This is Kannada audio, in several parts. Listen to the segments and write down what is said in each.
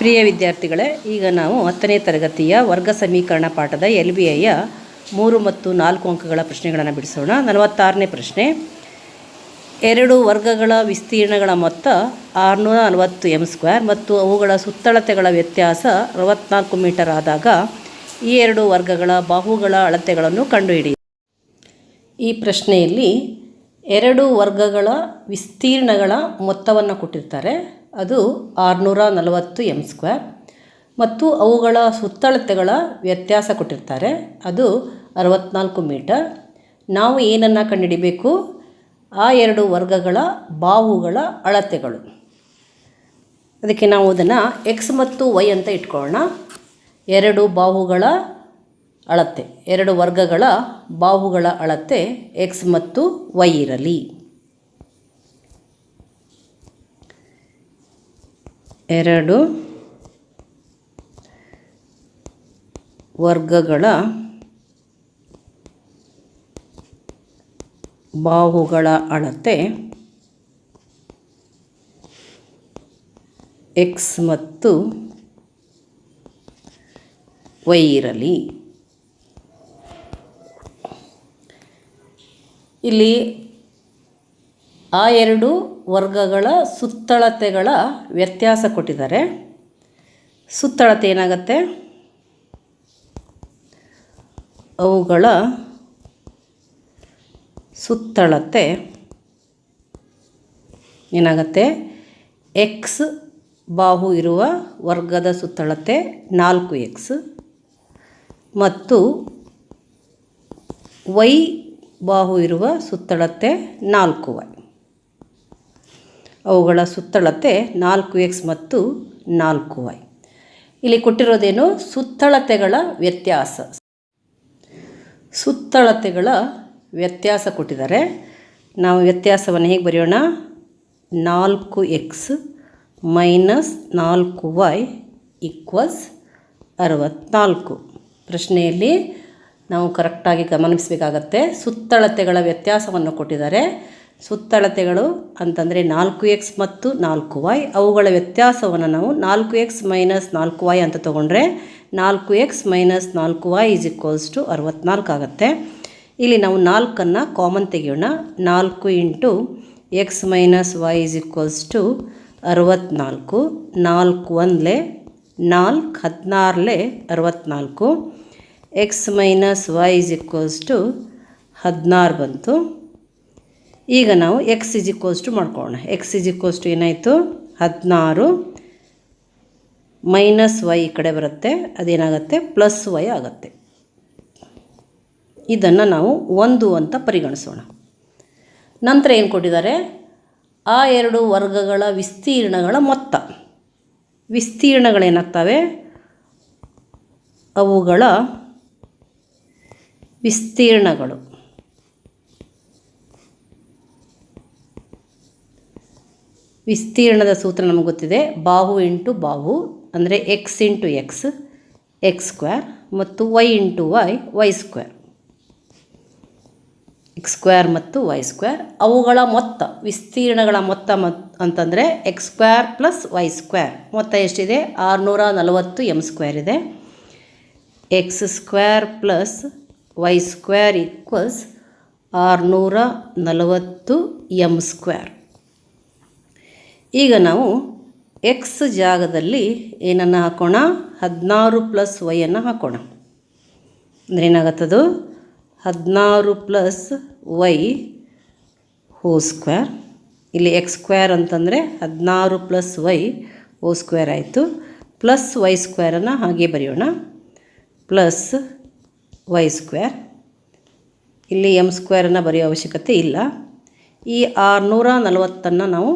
ಪ್ರಿಯ ವಿದ್ಯಾರ್ಥಿಗಳೇ, ಈಗ ನಾವು 10ನೇ ತರಗತಿಯ ವರ್ಗ ಸಮೀಕರಣ ಪಾಠದ LBIಯ 3 ಮತ್ತು 4 ಅಂಕಗಳ ಪ್ರಶ್ನೆಗಳನ್ನು ಬಿಡಿಸೋಣ. 46ನೇ ಪ್ರಶ್ನೆ. ಎರಡು ವರ್ಗಗಳ ವಿಸ್ತೀರ್ಣಗಳ ಮೊತ್ತ 640 m² ಮತ್ತು ಅವುಗಳ ಸುತ್ತಳತೆಗಳ ವ್ಯತ್ಯಾಸ 64 ಮೀಟರ್ ಆದಾಗ ಈ ಎರಡು ವರ್ಗಗಳ ಬಾಹುಗಳ ಅಳತೆಗಳನ್ನು ಕಂಡುಹಿಡಿಯಿರಿ. ಈ ಪ್ರಶ್ನೆಯಲ್ಲಿ ಎರಡು ವರ್ಗಗಳ ವಿಸ್ತೀರ್ಣಗಳ ಮೊತ್ತವನ್ನು ಕೊಟ್ಟಿರ್ತಾರೆ. ಅದು 640 m² ಮತ್ತು ಅವುಗಳ ಸುತ್ತಳತೆಗಳ ವ್ಯತ್ಯಾಸ ಕೊಟ್ಟಿರ್ತಾರೆ. ಅದು 64 ಮೀಟರ್. ನಾವು ಏನನ್ನು ಕಂಡುಹಿಡಿಬೇಕು? ಆ ಎರಡು ವರ್ಗಗಳ ಬಾಹುಗಳ ಅಳತೆಗಳು. ಅದಕ್ಕೆ ನಾವು ಅದನ್ನು x ಮತ್ತು y ಅಂತ ಇಟ್ಕೊಳ್ಳೋಣ. ಎರಡು ಬಾಹುಗಳ ಅಳತೆ, ಎರಡು ವರ್ಗಗಳ ಬಾಹುಗಳ ಅಳತೆ x ಮತ್ತು y ಇರಲಿ. ಎರಡು ವರ್ಗಗಳ ಬಾಹುಗಳ ಅಳತೆ x ಮತ್ತು y ಇರಲಿ. ಇಲ್ಲಿ ಆ ಎರಡು ವರ್ಗಗಳ ಸುತ್ತಳತೆಗಳ ವ್ಯತ್ಯಾಸ ಕೊಟ್ಟಿದ್ದಾರೆ. ಸುತ್ತಳತೆ ಏನಾಗುತ್ತೆ? ಅವುಗಳ ಸುತ್ತಳತೆ ಏನಾಗುತ್ತೆ? x ಬಾಹು ಇರುವ ವರ್ಗದ ಸುತ್ತಳತೆ 4x ಮತ್ತು y ಬಾಹು ಇರುವ ಸುತ್ತಳತೆ 4y. ಅವುಗಳ ಸುತ್ತಳತೆ 4x ಮತ್ತು 4y. ಇಲ್ಲಿ ಕೊಟ್ಟಿರೋದೇನು? ಸುತ್ತಳತೆಗಳ ವ್ಯತ್ಯಾಸ. ಸುತ್ತಳತೆಗಳ ವ್ಯತ್ಯಾಸ ಕೊಟ್ಟಿದ್ದಾರೆ. ನಾವು ವ್ಯತ್ಯಾಸವನ್ನು ಹೇಗೆ ಬರೆಯೋಣ? 4x minus 4y equals 64. ಪ್ರಶ್ನೆಯಲ್ಲಿ ನಾವು ಕರೆಕ್ಟಾಗಿ ಗಮನಿಸಬೇಕಾಗತ್ತೆ. ಸುತ್ತಳತೆಗಳ ವ್ಯತ್ಯಾಸವನ್ನು ಕೊಟ್ಟಿದ್ದಾರೆ. ಸುತ್ತಳತೆಗಳು ಅಂತಂದರೆ 4x ಮತ್ತು 4y. ಅವುಗಳ ವ್ಯತ್ಯಾಸವನ್ನು ನಾವು 4x ಮೈನಸ್ 4y ಅಂತ ತೊಗೊಂಡ್ರೆ 4x minus 4y is equals to 64 ಆಗುತ್ತೆ. ಇಲ್ಲಿ ನಾವು 4ಅನ್ನು ಕಾಮನ್ ತೆಗೆಯೋಣ. 4 into x minus y is equals to 64. 4 1 4 16 64. x minus y is equals to 16 ಬಂತು. ಈಗ ನಾವು x ಈಸ್ ಈಕ್ವಲ್ಸ್ ಟು ಮಾಡ್ಕೊಳ್ಳೋಣ. x ಈಸ್ ಈಕ್ವಲ್ಸ್ ಟು ಏನಾಯಿತು? 16 ಮೈನಸ್ y ಈ ಕಡೆ ಬರುತ್ತೆ. ಅದೇನಾಗುತ್ತೆ? ಪ್ಲಸ್ y ಆಗುತ್ತೆ. ಇದನ್ನು ನಾವು 1 ಅಂತ ಪರಿಗಣಿಸೋಣ. ನಂತರ ಏನು ಕೊಟ್ಟಿದ್ದಾರೆ? ಆ ಎರಡು ವರ್ಗಗಳ ವಿಸ್ತೀರ್ಣಗಳ ಮೊತ್ತ. ವಿಸ್ತೀರ್ಣಗಳೇನಾಗ್ತವೆ? ಅವುಗಳ ವಿಸ್ತೀರ್ಣಗಳು ವಿಸ್ತೀರ್ಣದ ಸೂತ್ರ ನಮಗೆ ಗೊತ್ತಿದೆ. ಬಾಹು ಇಂಟು ಬಾಹು ಅಂದರೆ x ಇಂಟು x ಸ್ಕ್ವೇರ್ ಮತ್ತು y into y square. x square ಮತ್ತು y ಸ್ಕ್ವೇರ್. ಅವುಗಳ ಮೊತ್ತ, ವಿಸ್ತೀರ್ಣಗಳ ಮೊತ್ತ ಅಂತಂದರೆ x square plus y square. ಮೊತ್ತ ಎಷ್ಟಿದೆ? 640 m² ಇದೆ. x square plus y square equals 640 m². ಈಗ ನಾವು x ಜಾಗದಲ್ಲಿ ಏನನ್ನು ಹಾಕೋಣ? 16 ಪ್ಲಸ್ y ಹಾಕೋಣ. ಅಂದರೆ ಏನಾಗುತ್ತದು? 16 ಪ್ಲಸ್ y ಹೋಲ್ ಸ್ಕ್ವೇರ್. ಇಲ್ಲಿ x ಸ್ಕ್ವೇರ್ ಅಂತಂದರೆ 16 ಪ್ಲಸ್ y ಹೋಲ್ ಸ್ಕ್ವೇರ್ ಆಯಿತು. ಪ್ಲಸ್ y ಸ್ಕ್ವೇರನ್ನು ಹಾಗೆ ಬರೆಯೋಣ. Plus y square. ಇಲ್ಲಿ m² ಬರೆಯೋ ಅವಶ್ಯಕತೆ ಇಲ್ಲ. ಈ 640 ನಾವು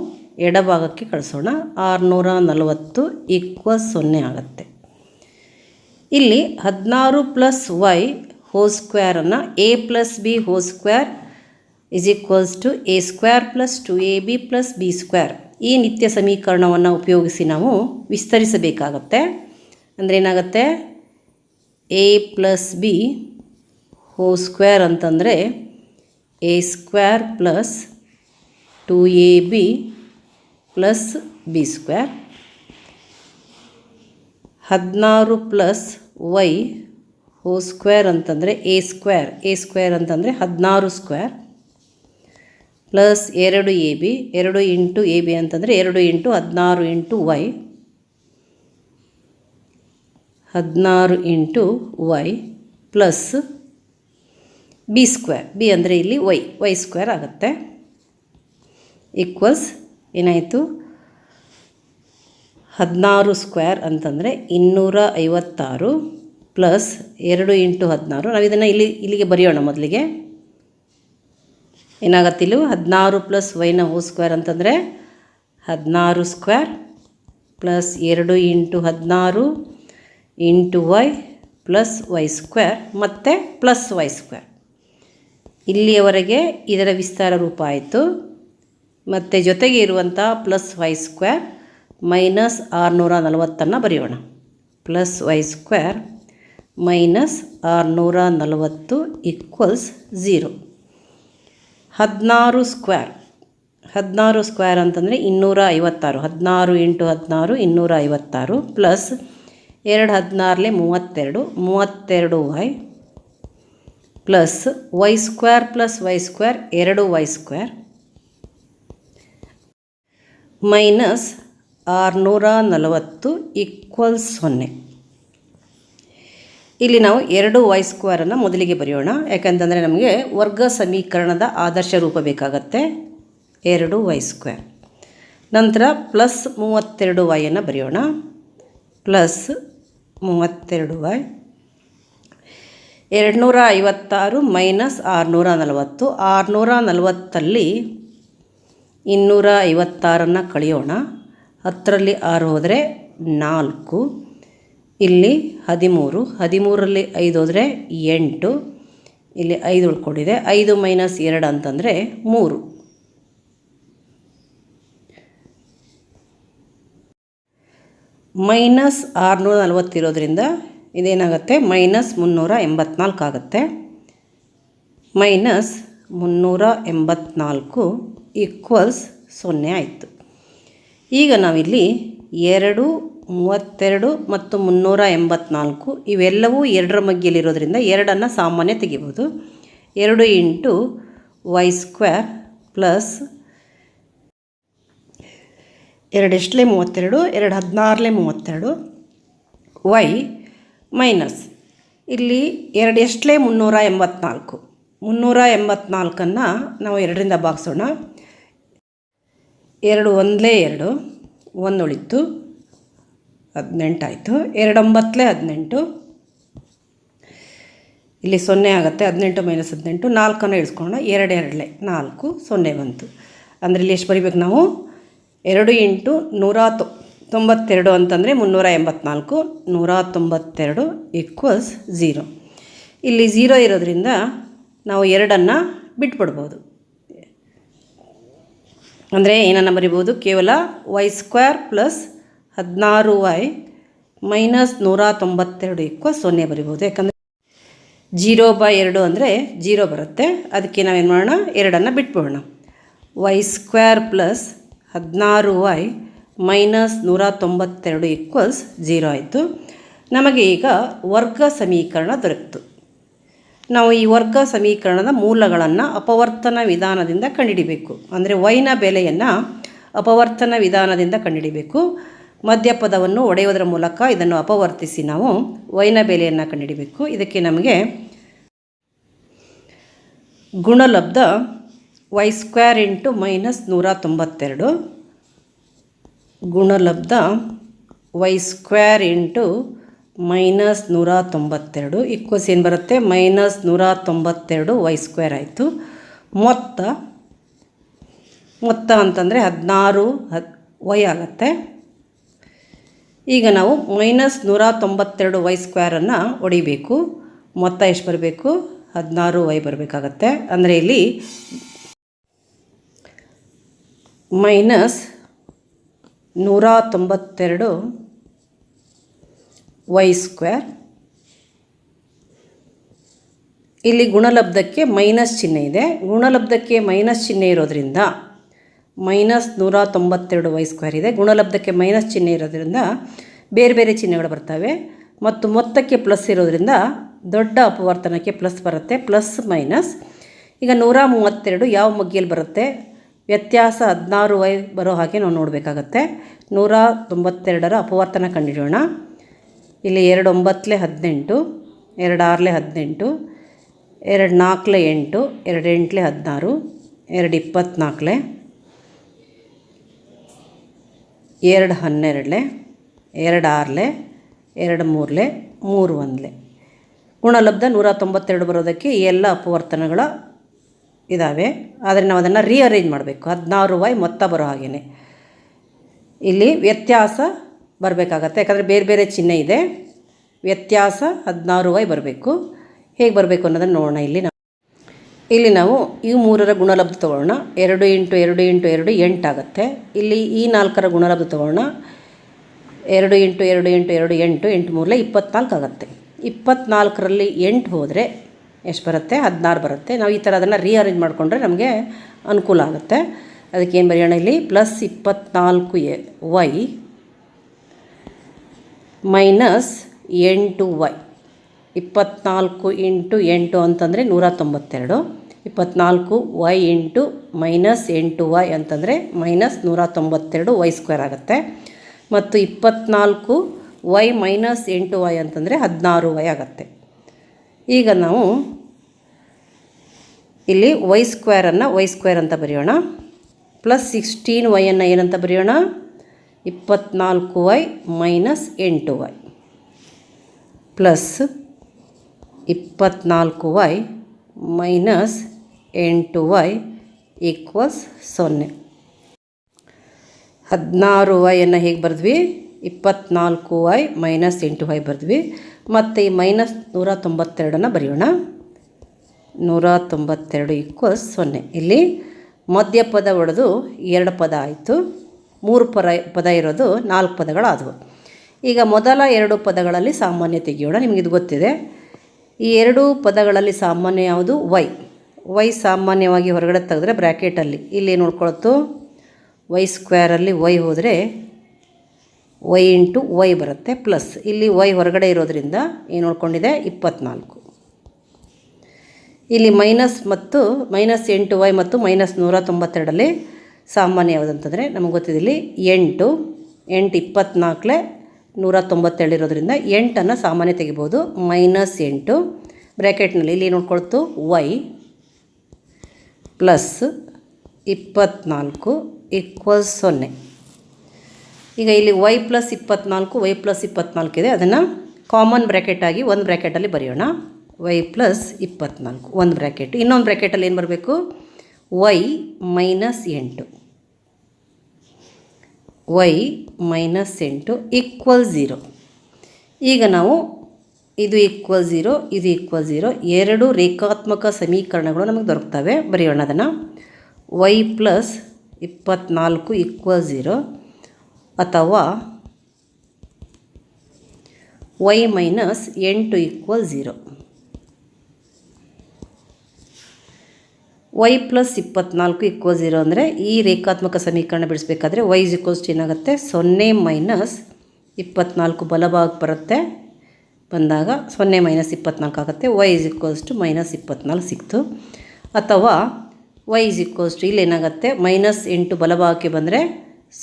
ಎಡಭಾಗಕ್ಕೆ ಕಳಿಸೋಣ. 640 ಈಕ್ವಲ್ಸ್ 0 ಆಗುತ್ತೆ. ಇಲ್ಲಿ 16 ಪ್ಲಸ್ y ಹೋಲ್ ಸ್ಕ್ವೇರನ್ನು a plus b whole square is equals to a square plus 2ab plus b square. ಈ ನಿತ್ಯ ಸಮೀಕರಣವನ್ನು ಉಪಯೋಗಿಸಿ ನಾವು ವಿಸ್ತರಿಸಬೇಕಾಗತ್ತೆ. ಅಂದರೆ ಏನಾಗುತ್ತೆ? a plus b whole square ಅಂತಂದರೆ a square plus 2ab plus B square 16 plus Y whole square ಅಂತಂದರೆ ಎ ಸ್ಕ್ವೇರ್ ಅಂತಂದರೆ 16 square plus 2 A B 2 into A B ಅಂತಂದರೆ 2 into 16 into Y 16 into Y plus B square B ಅಂದರೆ ಇಲ್ಲಿ ವೈ ಸ್ಕ್ವೇರ್ ಆಗುತ್ತೆ ಈಕ್ವಲ್ಸ್ ಏನಾಯಿತು 16 ಸ್ಕ್ವೇರ್ ಅಂತಂದರೆ 256 ಪ್ಲಸ್ 2 ಇಂಟು 16 ನಾವು ಇದನ್ನು ಇಲ್ಲಿಗೆ ಬರೆಯೋಣ ಮೊದಲಿಗೆ ಏನಾಗತ್ತೆ ಇಲ್ಲಿ 16 ಪ್ಲಸ್ ವೈನ ಹೋಲ್ ಸ್ಕ್ವೇರ್ ಅಂತಂದರೆ 16 square plus 2 into 16 into Y plus Y square ಮತ್ತು ಪ್ಲಸ್ ವೈ ಸ್ಕ್ವೇರ್ ಇಲ್ಲಿಯವರೆಗೆ ಇದರ ವಿಸ್ತಾರ ರೂಪ ಆಯಿತು ಮತ್ತು ಜೊತೆಗೆ ಇರುವಂಥ ಪ್ಲಸ್ ವೈ ಸ್ಕ್ವೇರ್ ಮೈನಸ್ 640 ಬರೆಯೋಣ plus Y square minus 640 equals 0 16 square ಅಂತಂದರೆ 256 16 into 16 256 plus 2 16 32 Y plus Y square 2 Y square minus 640 equals 0 ಇಲ್ಲಿ ನಾವು 2 ವೈ ಸ್ಕ್ವೇರನ್ನು ಮೊದಲಿಗೆ ಬರೆಯೋಣ ಯಾಕಂತಂದರೆ ನಮಗೆ ವರ್ಗ ಸಮೀಕರಣದ ಆದರ್ಶ ರೂಪ ಬೇಕಾಗತ್ತೆ 2 ವೈ ಸ್ಕ್ವೇರ್ ನಂತರ ಪ್ಲಸ್ 32 ವೈಯನ್ನು ಬರೆಯೋಣ ಪ್ಲಸ್ 32 ವೈ 256 ಮೈನಸ್ 640 640 256 ಕಳೆಯೋಣ 10ರಲ್ಲಿ 6 ಹೋದರೆ 4 ಇಲ್ಲಿ 13 13ರಲ್ಲಿ 5 ಹೋದರೆ 8 ಇಲ್ಲಿ 5 ಉಳ್ಕೊಂಡಿದೆ 5 ಮೈನಸ್ 2 ಅಂತಂದರೆ 3 ಮೈನಸ್ 640 ಇರೋದ್ರಿಂದ ಇದೇನಾಗುತ್ತೆ ಮೈನಸ್ 384 ಆಗುತ್ತೆ ಮೈನಸ್ 384 ಈಕ್ವಲ್ಸ್ 0 ಆಯಿತು ಈಗ ನಾವಿಲ್ಲಿ 2 32 ಮತ್ತು 384 ಇವೆಲ್ಲವೂ 2ರ ಮಧ್ಯೆಯಲ್ಲಿರೋದ್ರಿಂದ 2ಅನ್ನು ಸಾಮಾನ್ಯ ತೆಗಿಬೋದು 2 ಇಂಟು ವೈ ಸ್ಕ್ವೇರ್ ಪ್ಲಸ್ 2 ಎಷ್ಟಲೇ 32 2 16 32 ವೈ ಮೈನಸ್ ಇಲ್ಲಿ 2 ಎಷ್ಟಲೇ 384 384 ನಾವು 2ರಿಂದ ಭಾಗಿಸೋಣ 2 ಒಂದಲೇ 2 1 ಉಳಿತು 18 ಆಯಿತು 2 9 18 ಇಲ್ಲಿ 0 ಆಗುತ್ತೆ 18 ಮೈನಸ್ 18 4 ಇಳಿಸ್ಕೊಳ್ಳೋಣ 2 2 4 0 ಬಂತು ಅಂದರೆ ಇಲ್ಲಿ ಎಷ್ಟು ಬರಿಬೇಕು ನಾವು 2 ಇಂಟು 192 ಅಂತಂದರೆ 384 192 ಈಕ್ವಲ್ಸ್ 0 ಇಲ್ಲಿ 0 ಇರೋದ್ರಿಂದ ನಾವು 2ಅನ್ನು ಬಿಟ್ಬಿಡ್ಬೋದು ಅಂದರೆ ಏನನ್ನು ಬರಿಬೋದು ಕೇವಲ Y square plus 16 Y minus 192 equals 0 ಬರಿಬೋದು ಯಾಕಂದರೆ 0/2 ಅಂದರೆ 0 ಬರುತ್ತೆ ಅದಕ್ಕೆ ನಾವೇನು ಮಾಡೋಣ 2ಅನ್ನು ಬಿಟ್ಬಿಡೋಣ Y square plus 16 Y minus 192 equals 0 ಆಯಿತು ನಮಗೆ ಈಗ ವರ್ಗ ಸಮೀಕರಣ ದೊರಕಿತು ನಾವು ಈ ವರ್ಗ ಸಮೀಕರಣದ ಮೂಲಗಳನ್ನು ಅಪವರ್ತನ ವಿಧಾನದಿಂದ ಕಂಡುಹಿಡಿಬೇಕು ಅಂದರೆ ವೈನ ಬೆಲೆಯನ್ನು ಅಪವರ್ತನ ವಿಧಾನದಿಂದ ಕಂಡುಹಿಡಿಬೇಕು ಮಧ್ಯಪದವನ್ನು ಒಡೆಯುವುದರ ಮೂಲಕ ಇದನ್ನು ಅಪವರ್ತಿಸಿ ನಾವು ವೈನ ಬೆಲೆಯನ್ನು ಕಂಡುಹಿಡಿಬೇಕು ಇದಕ್ಕೆ ನಮಗೆ ಗುಣಲಬ್ಧ ವೈ ಸ್ಕ್ವೇರ್ ಇಂಟು ಮೈನಸ್ 192 ಗುಣಲಬ್ಧ Y square into minus 192 equals ಏನು ಬರುತ್ತೆ ಮೈನಸ್ 192 ವೈ ಸ್ಕ್ವೇರ್ ಆಯಿತು ಮೊತ್ತ ಅಂತಂದರೆ 16 ವೈ ಆಗುತ್ತೆ ಈಗ ನಾವು ಮೈನಸ್ 192 ವೈ ಸ್ಕ್ವೇರನ್ನು ಹೊಡಿಬೇಕು ಮೊತ್ತ ಎಷ್ಟು ಬರಬೇಕು 16 ವೈ ಬರಬೇಕಾಗತ್ತೆ ಅಂದರೆ ಇಲ್ಲಿ ಮೈನಸ್ 192 ವೈ ಸ್ಕ್ವೇರ್ ಇಲ್ಲಿ ಗುಣಲಬ್ಧಕ್ಕೆ ಮೈನಸ್ ಚಿಹ್ನೆ ಇದೆ ಗುಣಲಬ್ಧಕ್ಕೆ ಮೈನಸ್ ಚಿಹ್ನೆ ಇರೋದ್ರಿಂದ ಮೈನಸ್ 192 ವೈ ಸ್ಕ್ವೇರ್ ಇದೆ ಗುಣಲಬ್ಧಕ್ಕೆ ಮೈನಸ್ ಚಿಹ್ನೆ ಇರೋದ್ರಿಂದ ಬೇರೆ ಬೇರೆ ಚಿಹ್ನೆಗಳು ಬರ್ತವೆ ಮತ್ತು ಮೊತ್ತಕ್ಕೆ ಪ್ಲಸ್ ಇರೋದ್ರಿಂದ ದೊಡ್ಡ ಅಪವರ್ತನಕ್ಕೆ ಪ್ಲಸ್ ಬರುತ್ತೆ, ಪ್ಲಸ್ ಮೈನಸ್. ಈಗ 132 ಯಾವ ಮಗ್ಗಿಯಲ್ಲಿ ಬರುತ್ತೆ? ವ್ಯತ್ಯಾಸ 16y ಬರೋ ಹಾಗೆ ನಾವು ನೋಡಬೇಕಾಗತ್ತೆ. 192ರ ಅಪವರ್ತನ ಕಂಡುಹಿಡಿಯೋಣ. ಇಲ್ಲಿ 2 9 18, 2 6 18, 2 4 8, 2 8 16, 2 24, 2 12, 2 6, 2 3, 3 1. ಗುಣಲಬ್ಧ 192 ಬರೋದಕ್ಕೆ ಈ ಎಲ್ಲ ಅಪವರ್ತನಗಳ ಇದ್ದಾವೆ. ಆದರೆ ನಾವು ಅದನ್ನು ರೀಅರೇಂಜ್ ಮಾಡಬೇಕು. 16y ಮೊತ್ತ ಬರೋ ಹಾಗೆಯೇ ಇಲ್ಲಿ ವ್ಯತ್ಯಾಸ ಬರಬೇಕಾಗತ್ತೆ, ಯಾಕಂದರೆ ಬೇರೆ ಬೇರೆ ಚಿಹ್ನೆ ಇದೆ. ವ್ಯತ್ಯಾಸ 16y ಬರಬೇಕು. ಹೇಗೆ ಬರಬೇಕು ಅನ್ನೋದನ್ನು ನೋಡೋಣ. ಇಲ್ಲಿ ನಾವು ಈ 3ರ ಗುಣಲಬ್ಧ ತೊಗೊಳ್ಳೋಣ. 2 × 2 × 2 8 ಆಗುತ್ತೆ. ಇಲ್ಲಿ ಈ 4ರ ಗುಣಲಬ್ಧ ತೊಗೊಳ್ಳೋಣ. 2 × 2 × 2 8, 8 3 24 ಆಗುತ್ತೆ. 24ರಲ್ಲಿ 8 ಹೋದರೆ ಎಷ್ಟು ಬರುತ್ತೆ? 16 ಬರುತ್ತೆ. ನಾವು ಈ ಥರ ಅದನ್ನು ರೀಅರೇಂಜ್ ಮಾಡಿಕೊಂಡ್ರೆ ನಮಗೆ ಅನುಕೂಲ ಆಗುತ್ತೆ. ಅದಕ್ಕೆ ಏನು ಬರೆಯೋಣ? ಇಲ್ಲಿ ಪ್ಲಸ್ 24y ಮೈನಸ್ 8y. 24 × 8 ಅಂತಂದರೆ 192. 24y ಇಂಟು ಮೈನಸ್ 8y ಅಂತಂದರೆ ಮೈನಸ್ 192y² ಆಗುತ್ತೆ. ಮತ್ತು 24y ಮೈನಸ್ 8y ಅಂತಂದರೆ 16y ಆಗುತ್ತೆ. ಈಗ ನಾವು ಇಲ್ಲಿ y² y² ಅಂತ ಬರೆಯೋಣ. ಪ್ಲಸ್ 16y ಏನಂತ ಬರೆಯೋಣ? 24y minus 8y plus 24y minus 8y equals 0. 16y ಹೇಗೆ ಬರೆದ್ವಿ? 24y minus 8y ಬರೆದ್ವಿ. ಮತ್ತು ಈ ಮೈನಸ್ 192 ಬರೆಯೋಣ. 192 ಈಕ್ವಲ್ಸ್ 0. ಇಲ್ಲಿ ಮಧ್ಯಪದ ಒಡೆದು 2 ಪದ ಆಯಿತು. 3 ಪದ ಇರೋದು 4 ಪದಗಳಾದವು. ಈಗ ಮೊದಲ 2 ಪದಗಳಲ್ಲಿ ಸಾಮಾನ್ಯ ತೆಗೆಯೋಣ. ನಿಮಗಿದು ಗೊತ್ತಿದೆ. ಈ 2 ಪದಗಳಲ್ಲಿ ಸಾಮಾನ್ಯ ಯಾವುದು? y ಸಾಮಾನ್ಯವಾಗಿ ಹೊರಗಡೆ ತೆಗೆದ್ರೆ ಬ್ರ್ಯಾಕೆಟಲ್ಲಿ ಇಲ್ಲಿ ಏನು ಉಳ್ಕೊಳ್ತು? y² y ಹೋದರೆ y ಇಂಟು y ಬರುತ್ತೆ. ಪ್ಲಸ್ ಇಲ್ಲಿ y ಹೊರಗಡೆ ಇರೋದ್ರಿಂದ ಏನು ಉಳ್ಕೊಂಡಿದೆ? 24. ಇಲ್ಲಿ ಮೈನಸ್ ಮತ್ತು ಮೈನಸ್ 8y ಮತ್ತು ಮೈನಸ್ 192ರಲ್ಲಿ ಸಾಮಾನ್ಯ ಯಾವುದಂತಂದರೆ ನಮಗೆ ಗೊತ್ತಿದೆ. ಇಲ್ಲಿ 8 24 197 ಇರೋದ್ರಿಂದ 8 ಸಾಮಾನ್ಯ ತೆಗಿಬೋದು. ಮೈನಸ್ 8 ಬ್ರ್ಯಾಕೆಟ್ನಲ್ಲಿ ಇಲ್ಲಿ ಏನು ಉಳ್ಕೊಳ್ತು? y plus 24 equals 0. ಈಗ ಇಲ್ಲಿ y ಪ್ಲಸ್ 24 y ಪ್ಲಸ್ 24 ಇದೆ. ಅದನ್ನು ಕಾಮನ್ ಬ್ರ್ಯಾಕೆಟಾಗಿ ಒಂದು ಬ್ರ್ಯಾಕೆಟಲ್ಲಿ ಬರೆಯೋಣ. y ಪ್ಲಸ್ 24 ಒಂದು ಬ್ರ್ಯಾಕೆಟ್. ಇನ್ನೊಂದು ಬ್ರ್ಯಾಕೆಟಲ್ಲಿ ಏನು ಬರಬೇಕು? y minus 8 y minus 8 equal 0. ಈಗ ನಾವು ಇದು ಈಕ್ವಲ್ 0 ಇದು ಈಕ್ವಲ್ 0 ಎರಡು ರೇಖಾತ್ಮಕ ಸಮೀಕರಣಗಳು ನಮಗೆ ದೊರಕ್ತವೆ. ಬರೆಯೋಣ ಅದನ್ನು. y ಪ್ಲಸ್ 24 ಈಕ್ವಲ್ 0 ಅಥವಾ y minus 8 equal 0. y plus 24 equal 0 ಅಂದರೆ ಈ ರೇಖಾತ್ಮಕ ಸಮೀಕರಣ ಬಿಡಿಸಬೇಕಾದ್ರೆ y ಈಕ್ವಲ್ಸ್ ಏನಾಗುತ್ತೆ? 0 ಮೈನಸ್ 24 ಬಲಭಾಗಕ್ಕೆ ಬರುತ್ತೆ. ಬಂದಾಗ 0 ಮೈನಸ್ 24 ಆಗುತ್ತೆ. y ಈಕ್ವಲ್ಸ್ ಟು ಮೈನಸ್ 24 ಸಿಕ್ತು. ಅಥವಾ y ಈಕ್ವಲ್ಸ್ ಟು ಇಲ್ಲಿ ಏನಾಗುತ್ತೆ? ಮೈನಸ್ 8 ಬಲಭಾಗಕ್ಕೆ ಬಂದರೆ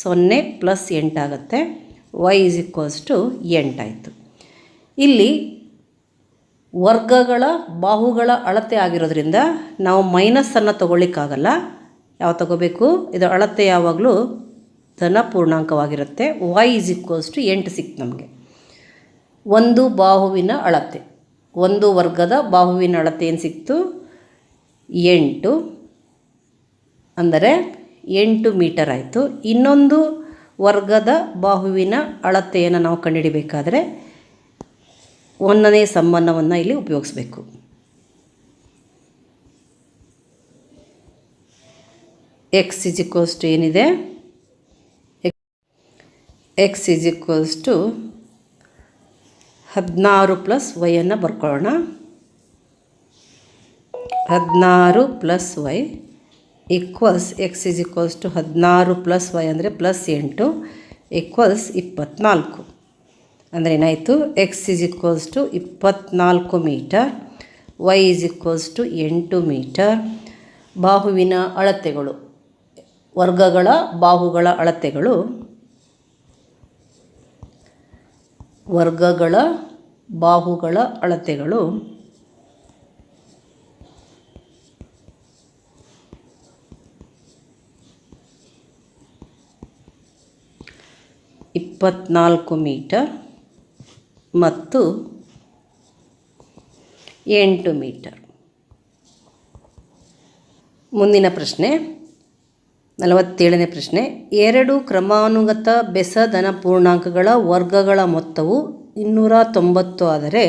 0 ಪ್ಲಸ್ 8 ಆಗುತ್ತೆ. y ಈಕ್ವಲ್ಸ್ ಟು 8 ಆಯಿತು. ಇಲ್ಲಿ ವರ್ಗಗಳ ಬಾಹುಗಳ ಅಳತೆ ಆಗಿರೋದ್ರಿಂದ ನಾವು ಮೈನಸ್ಸನ್ನು ತೊಗೊಳ್ಳಿಕ್ಕಾಗಲ್ಲ. ಯಾವ ತಗೋಬೇಕು? ಇದು ಅಳತೆ ಯಾವಾಗಲೂ ಧನ ಪೂರ್ಣಾಂಕವಾಗಿರುತ್ತೆ. y ಈಕ್ವಲ್ಸ್ ಟು 8 ಸಿಕ್ತು ನಮಗೆ. ಒಂದು ಬಾಹುವಿನ ಅಳತೆ, ಒಂದು ವರ್ಗದ ಬಾಹುವಿನ ಅಳತೆ ಏನು ಸಿಕ್ತು? 8 ಅಂದರೆ 8 ಮೀಟರ್ ಆಯಿತು. ಇನ್ನೊಂದು ವರ್ಗದ ಬಾಹುವಿನ ಅಳತೆಯನ್ನು ನಾವು ಕಂಡುಹಿಡಿಬೇಕಾದ್ರೆ 1ನೇ ಸಂಬಂಧವನ್ನು ಇಲ್ಲಿ ಉಪಯೋಗಿಸಬೇಕು. x ಈಕ್ವಲ್ಸ್ ಟು ಏನಿದೆ? x equals to 16 plus y ಅನ್ನು ಬರ್ಕೊಳ್ಳೋಣ. 16 plus y equals x equals to 16 plus y ಅಂದರೆ ಪ್ಲಸ್ 8 ಈಕ್ವಲ್ಸ್ 24. ಅಂದರೆ ಏನಾಯಿತು, X is equals to 24 metre, Y is equals to 8 metre. ಬಾಹುವಿನ ಅಳತೆಗಳು, ವರ್ಗಗಳ ಬಾಹುಗಳ ಅಳತೆಗಳು, ವರ್ಗಗಳ ಬಾಹುಗಳ ಅಳತೆಗಳು 24 ಮೀಟರ್ ಮತ್ತು 8 ಮೀಟರ್. ಮುಂದಿನ ಪ್ರಶ್ನೆ 47ನೇ ಪ್ರಶ್ನೆ. 2 ಕ್ರಮಾನುಗತ ಬೆಸ ಧನ ಪೂರ್ಣಾಂಕಗಳ ವರ್ಗಗಳ ಮೊತ್ತವು 290 ಆದರೆ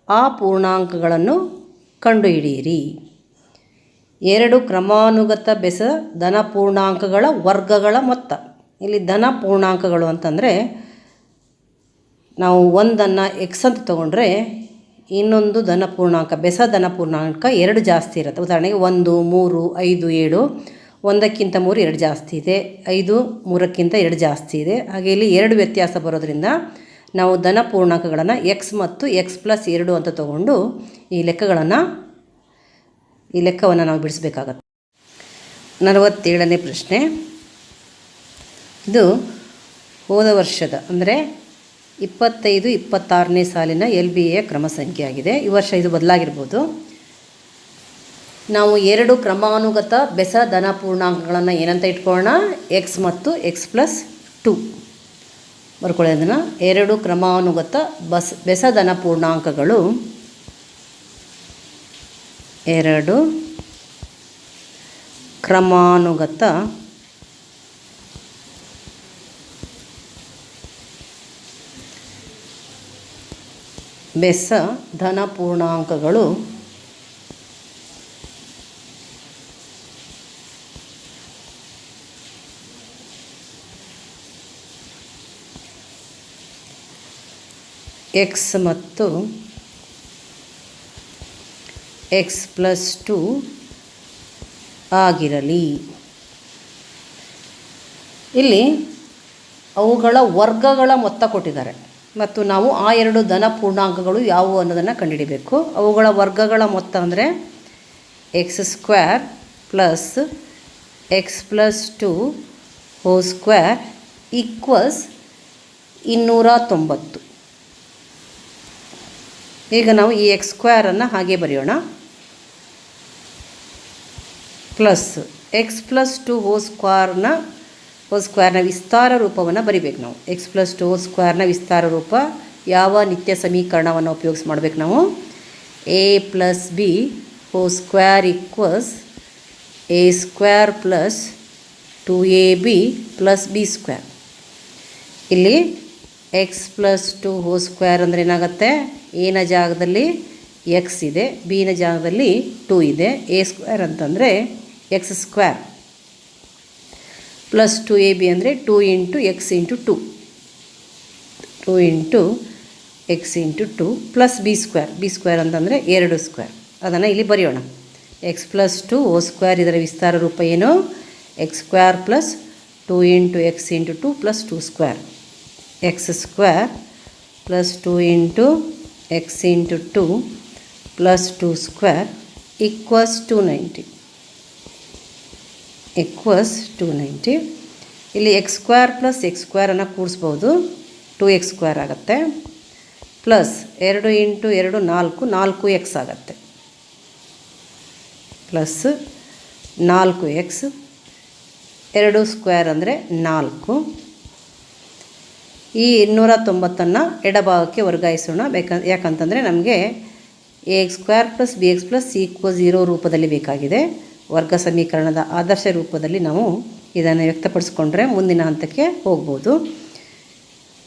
ಆ ಪೂರ್ಣಾಂಕಗಳನ್ನು ಕಂಡುಹಿಡಿಯಿರಿ. 2 ಕ್ರಮಾನುಗತ ಬೆಸ ಧನ ಪೂರ್ಣಾಂಕಗಳ ವರ್ಗಗಳ ಮೊತ್ತ. ಇಲ್ಲಿ ಧನ ಪೂರ್ಣಾಂಕಗಳು ಅಂತಂದರೆ ನಾವು ಒಂದನ್ನು ಎಕ್ಸ್ ಅಂತ ತೊಗೊಂಡ್ರೆ ಇನ್ನೊಂದು ಧನ ಪೂರ್ಣಾಂಕ, ಬೆಸ ಧನ ಪೂರ್ಣಾಂಕ 2 ಜಾಸ್ತಿ ಇರುತ್ತೆ. ಉದಾಹರಣೆಗೆ 1, 3, 5, 7. 1ಕ್ಕಿಂತ 3 2 ಜಾಸ್ತಿ ಇದೆ, 5 3ಕ್ಕಿಂತ 2 ಜಾಸ್ತಿ ಇದೆ. ಹಾಗೆ ಇಲ್ಲಿ 2 ವ್ಯತ್ಯಾಸ ಬರೋದ್ರಿಂದ ನಾವು ಧನ ಪೂರ್ಣಾಂಕಗಳನ್ನು ಎಕ್ಸ್ ಮತ್ತು ಎಕ್ಸ್ ಪ್ಲಸ್ 2 ಅಂತ ತೊಗೊಂಡು ಈ ಲೆಕ್ಕವನ್ನು ನಾವು ಬಿಡಿಸಬೇಕಾಗತ್ತೆ. 47ನೇ ಪ್ರಶ್ನೆ. ಇದು ಹೋದ ವರ್ಷದ ಅಂದರೆ 25-26ನೇ ಸಾಲಿನ LBA ಕ್ರಮ ಸಂಖ್ಯೆ ಆಗಿದೆ. ಈ ವರ್ಷ ಇದು ಬದಲಾಗಿರ್ಬೋದು. ನಾವು 2 ಕ್ರಮಾನುಗತ ಬೆಸ ಧನ ಪೂರ್ಣಾಂಕಗಳನ್ನು ಏನಂತ ಇಟ್ಕೊಳ್ಳೋಣ, ಎಕ್ಸ್ ಮತ್ತು ಎಕ್ಸ್ ಪ್ಲಸ್ 2 ಬರ್ಕೊಳ್ಳೋದನ್ನು. 2 ಕ್ರಮಾನುಗತ ಬೆಸ ಧನ ಪೂರ್ಣಾಂಕಗಳು 2 ಕ್ರಮಾನುಗತ ಬೆಸ ಧನ ಪೂರ್ಣಾಂಕಗಳು ಎಕ್ಸ್ ಮತ್ತು ಎಕ್ಸ್ ಪ್ಲಸ್ 2 ಆಗಿರಲಿ. ಇಲ್ಲಿ ಅವುಗಳ ವರ್ಗಗಳ ಮೊತ್ತ ಕೊಟ್ಟಿದ್ದಾರೆ ಮತ್ತು ನಾವು ಆ 2 ಧನ ಪೂರ್ಣಾಂಕಗಳು ಯಾವುವು ಅನ್ನೋದನ್ನು ಕಂಡುಹಿಡಿಬೇಕು. ಅವುಗಳ ವರ್ಗಗಳ ಮೊತ್ತ ಅಂದರೆ X square plus X plus 2 whole square equals 290. ಈಗ ನಾವು ಈ ಎಕ್ಸ್ ಸ್ಕ್ವೇರನ್ನು ಹಾಗೆ ಬರೆಯೋಣ. ಪ್ಲಸ್ ಎಕ್ಸ್ ಪ್ಲಸ್ 2 ಹೋಲ್ ಸ್ಕ್ವೇರ್ನ ವಿಸ್ತಾರ ರೂಪವನ್ನು ಬರಿಬೇಕು ನಾವು. ಎಕ್ಸ್ ಪ್ಲಸ್ 2 ಹೋಲ್ ಸ್ಕ್ವೇರ್ನ ವಿಸ್ತಾರ ರೂಪ ಯಾವ ನಿತ್ಯ ಸಮೀಕರಣವನ್ನು ಉಪಯೋಗಿಸಿ ಮಾಡಬೇಕು ನಾವು, A plus B whole square equals A square plus 2ab plus B square. ಇಲ್ಲಿ ಎಕ್ಸ್ ಪ್ಲಸ್ 2 ಹೋಲ್ ಸ್ಕ್ವೇರ್ ಅಂದರೆ ಏನಾಗುತ್ತೆ, ಎನ ಜಾಗದಲ್ಲಿ ಎಕ್ಸ್ ಇದೆ, ಬಿನ ಜಾಗದಲ್ಲಿ 2 ಇದೆ. ಎ ಸ್ಕ್ವೇರ್ ಅಂತಂದರೆ ಎಕ್ಸ್ ಸ್ಕ್ವೇರ್ ಪ್ಲಸ್ 2ab ಅಂದರೆ 2 into X into 2 into X into 2 plus B square ಅಂತಂದರೆ 2 ಸ್ಕ್ವೇರ್. ಅದನ್ನು ಇಲ್ಲಿ ಬರೆಯೋಣ. ಎಕ್ಸ್ ಪ್ಲಸ್ 2 ಹೋಲ್ ಸ್ಕ್ವೇರ್ ಇದರ ವಿಸ್ತಾರ ರೂಪ ಏನು, X square plus 2 into X into 2 plus 2 square. X square plus 2 into X into 2 plus 2 square equals 290. ಇಲ್ಲಿ ಎಕ್ಸ್ ಸ್ಕ್ವೇರ್ ಪ್ಲಸ್ ಎಕ್ಸ್ ಸ್ಕ್ವೇರನ್ನು ಕೂಡಿಸ್ಬೋದು, 2x ಸ್ಕ್ವೇರ್ ಆಗುತ್ತೆ. ಪ್ಲಸ್ 2 ಇಂಟು 2 4x ಆಗುತ್ತೆ. ಪ್ಲಸ್ 4x 2 ಸ್ಕ್ವೇರ್ ಅಂದರೆ 4. ಈ 290 ಎಡಭಾಗಕ್ಕೆ ವರ್ಗಾಯಿಸೋಣ. ಯಾಕಂತಂದರೆ ನಮಗೆ ax square plus bx plus c = 0 ರೂಪದಲ್ಲಿ ಬೇಕಾಗಿದೆ. ವರ್ಗ ಸಮೀಕರಣದ ಆದರ್ಶ ರೂಪದಲ್ಲಿ ನಾವು ಇದನ್ನು ವ್ಯಕ್ತಪಡಿಸ್ಕೊಂಡ್ರೆ ಮುಂದಿನ ಹಂತಕ್ಕೆ ಹೋಗ್ಬೋದು.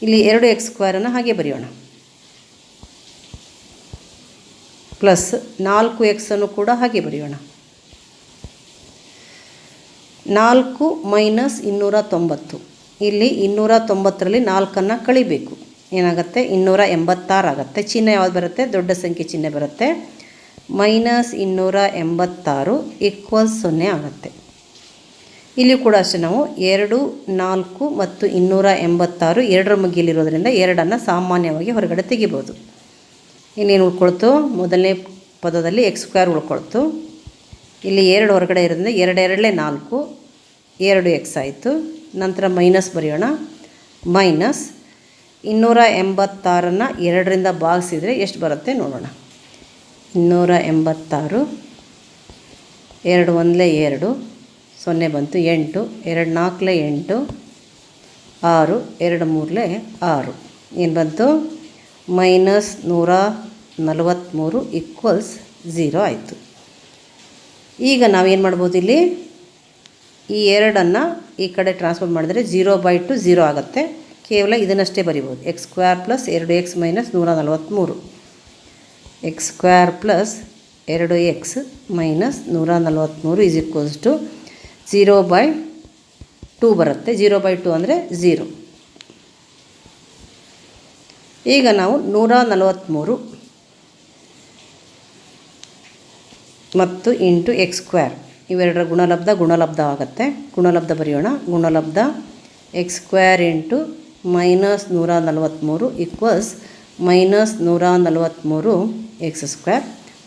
ಇಲ್ಲಿ 2x ಸ್ಕ್ವೇರನ್ನು ಹಾಗೆ ಬರೆಯೋಣ. ಪ್ಲಸ್ 4x ಅನ್ನು ಕೂಡ ಹಾಗೆ ಬರೆಯೋಣ. 4 ಮೈನಸ್ 290. ಇಲ್ಲಿ 290ರಲ್ಲಿ 4ಅನ್ನು ಕಳಿಬೇಕು. ಏನಾಗುತ್ತೆ, 286 ಆಗುತ್ತೆ. ಚಿಹ್ನೆ ಯಾವುದು ಬರುತ್ತೆ, ದೊಡ್ಡ ಸಂಖ್ಯೆ ಚಿಹ್ನೆ ಬರುತ್ತೆ. ಮೈನಸ್ 286 ಈಕ್ವಲ್ಸ್ 0 ಆಗುತ್ತೆ. ಇಲ್ಲಿ ಕೂಡ ಅಷ್ಟೇ ನಾವು 2, 4 ಮತ್ತು 286 ಎರಡರ ಮಧ್ಯೆಯಲ್ಲಿರೋದ್ರಿಂದ 2 ಸಾಮಾನ್ಯವಾಗಿ ಹೊರಗಡೆ ತೆಗಿಬೋದು. ಇನ್ನೇನು ಉಳ್ಕೊಳ್ತು, ಮೊದಲನೇ ಪದದಲ್ಲಿ x² ಉಳ್ಕೊಳ್ತು. ಇಲ್ಲಿ 2 ಹೊರಗಡೆ ಇರೋದ್ರಿಂದ 2 4, 2x ಆಯಿತು. ನಂತರ ಮೈನಸ್ ಬರೆಯೋಣ. ಮೈನಸ್ 286ನ್ನು 2ರಿಂದ ಭಾಗಿಸಿದರೆ ಎಷ್ಟು ಬರುತ್ತೆ ನೋಡೋಣ. 286, 2 1 2, 0 ಬಂತು, 8, 2 4 8, 6, 2 3 6, ಏನು ಬಂತು -143 = 0 ಆಯಿತು. ಈಗ ನಾವೇನು ಮಾಡ್ಬೋದು, ಇಲ್ಲಿ ಈ 2 ಈ ಕಡೆ ಟ್ರಾನ್ಸ್ಫರ್ ಮಾಡಿದರೆ 0/2 0 ಆಗುತ್ತೆ. ಕೇವಲ ಇದನ್ನಷ್ಟೇ ಬರಿಬೋದು. x² + 2x - 143, x² + 2x - 143 = 0/2 ಬರುತ್ತೆ. 0/2 ಅಂದರೆ 0. ಈಗ ನಾವು 143 ಮತ್ತು ಇಂಟು x² ಇವೆರಡರ ಗುಣಲಬ್ಧ ಆಗುತ್ತೆ. ಗುಣಲಬ್ಧ ಬರೆಯೋಣ. ಗುಣಲಬ್ಧ x² × -143 = -143 x²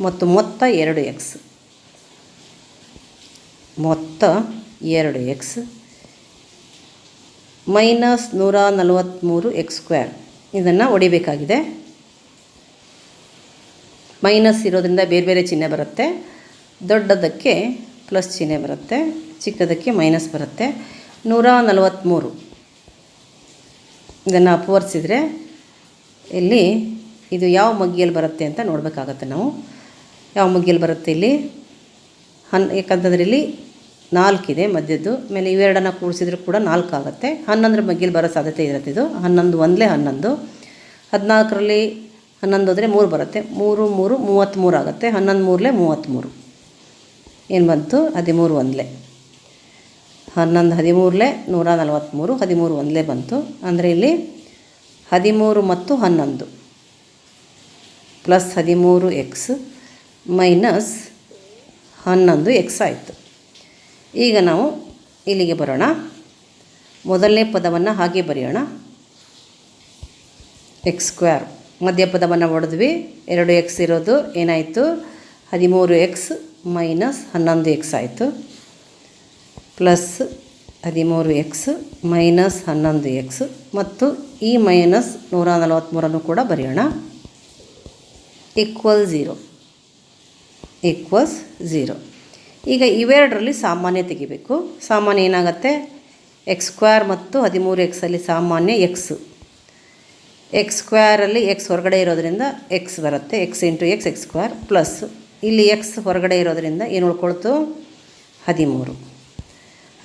ಮತ್ತು ಮೊತ್ತ 2x. ಮೊತ್ತ 2x -143 x² ಇದನ್ನು ಹೊಡಿಬೇಕಾಗಿದೆ. ಮೈನಸ್ ಇರೋದ್ರಿಂದ ಬೇರೆ ಬೇರೆ ಚಿಹ್ನೆ ಬರುತ್ತೆ. ದೊಡ್ಡದಕ್ಕೆ ಪ್ಲಸ್ ಚಿಹ್ನೆ ಬರುತ್ತೆ, ಚಿಕ್ಕದಕ್ಕೆ ಮೈನಸ್ ಬರುತ್ತೆ. 143 ಇದನ್ನು ಅಪವರ್ತಿಸಿದರೆ ಇಲ್ಲಿ ಇದು ಯಾವ ಮಗ್ಗಿಯಲ್ಲಿ ಬರುತ್ತೆ ಅಂತ ನೋಡಬೇಕಾಗತ್ತೆ ನಾವು. ಯಾವ ಮಗ್ಗಿಯಲ್ಲಿ ಬರುತ್ತೆ ಇಲ್ಲಿ ಯಾಕಂತಂದರೆ ಇಲ್ಲಿ 4 ಇದೆ ಮಧ್ಯದ್ದು, ಮೇಲೆ ಇವೆರಡನ್ನು ಕೂಡಿಸಿದ್ರು ಕೂಡ 4 ಆಗುತ್ತೆ. 11ರ ಮಗ್ಗಿಯಲ್ಲಿ ಬರೋ ಸಾಧ್ಯತೆ ಇರುತ್ತೆ. ಇದು 11 1 11, 14ರಲ್ಲಿ 11 ಹೋದರೆ 3 ಬರುತ್ತೆ. 3 3 33 ಆಗುತ್ತೆ. 11 3 33, ಏನು ಬಂತು 13 1, 11 13 143, 13 1 ಬಂತು. ಅಂದರೆ ಇಲ್ಲಿ 13 ಮತ್ತು 11 ಪ್ಲಸ್ 13x ಮೈನಸ್ 11x ಆಯಿತು. ಈಗ ನಾವು ಇಲ್ಲಿಗೆ ಬರೋಣ. ಮೊದಲನೇ ಪದವನ್ನು ಹಾಗೆ ಬರೆಯೋಣ. x² ಮಧ್ಯಪದವನ್ನು ಹೊಡೆದ್ವಿ. 2x ಇರೋದು ಏನಾಯಿತು 13x ಮೈನಸ್ 11x ಆಯಿತು. ಪ್ಲಸ್ 13x ಮೈನಸ್ 11x ಮತ್ತು ಈ ಮೈನಸ್ 143 ಕೂಡ ಬರೆಯೋಣ. =0 =0. ಈಗ ಇವೆರಡರಲ್ಲಿ ಸಾಮಾನ್ಯ ತೆಗಿಬೇಕು. ಸಾಮಾನ್ಯ ಏನಾಗುತ್ತೆ, x² ಮತ್ತು 13xಲ್ಲಿ ಸಾಮಾನ್ಯ x²ರಲ್ಲಿ x ಹೊರಗಡೆ ಇರೋದ್ರಿಂದ x ಬರುತ್ತೆ. x × x x² ಪ್ಲಸ್ ಇಲ್ಲಿ x ಹೊರಗಡೆ ಇರೋದ್ರಿಂದ ಏನು ಉಳ್ಕೊಳ್ತು 13.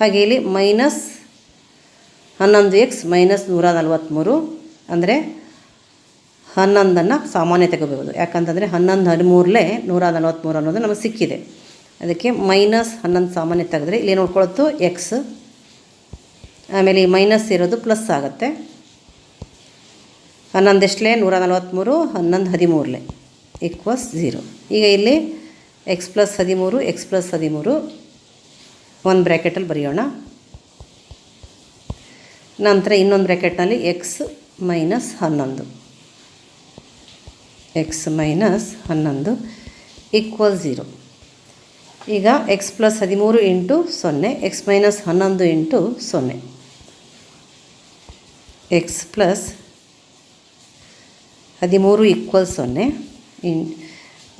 ಹಾಗೆ ಇಲ್ಲಿ ಮೈನಸ್ 11x ಮೈನಸ್ 143 ಅಂದರೆ 11ನ್ನು ಸಾಮಾನ್ಯ ತೆಗೋಬಹುದು. ಯಾಕಂತಂದರೆ 11 13 143 ಅನ್ನೋದು ನಮಗೆ ಸಿಕ್ಕಿದೆ. ಅದಕ್ಕೆ ಮೈನಸ್ 11 ಸಾಮಾನ್ಯ ತೆಗೆದ್ರೆ ಇಲ್ಲಿ ಏನು ಉಳ್ಕೊಳ್ತು x, ಆಮೇಲೆ ಈ ಮೈನಸ್ ಇರೋದು ಪ್ಲಸ್ ಆಗುತ್ತೆ. 11 ಎಷ್ಟಲೇ 143, 11 13 = 0. ಈಗ ಇಲ್ಲಿ x + 13 x + 13 ಒಂದು ಬ್ರ್ಯಾಕೆಟಲ್ಲಿ ಬರೆಯೋಣ. ನಂತರ ಇನ್ನೊಂದು ಬ್ರ್ಯಾಕೆಟ್ನಲ್ಲಿ x ಮೈನಸ್ 11 = 0. ಈಗ x + 13 × 0, x ಮೈನಸ್ 11 × 0, x + 13 = 0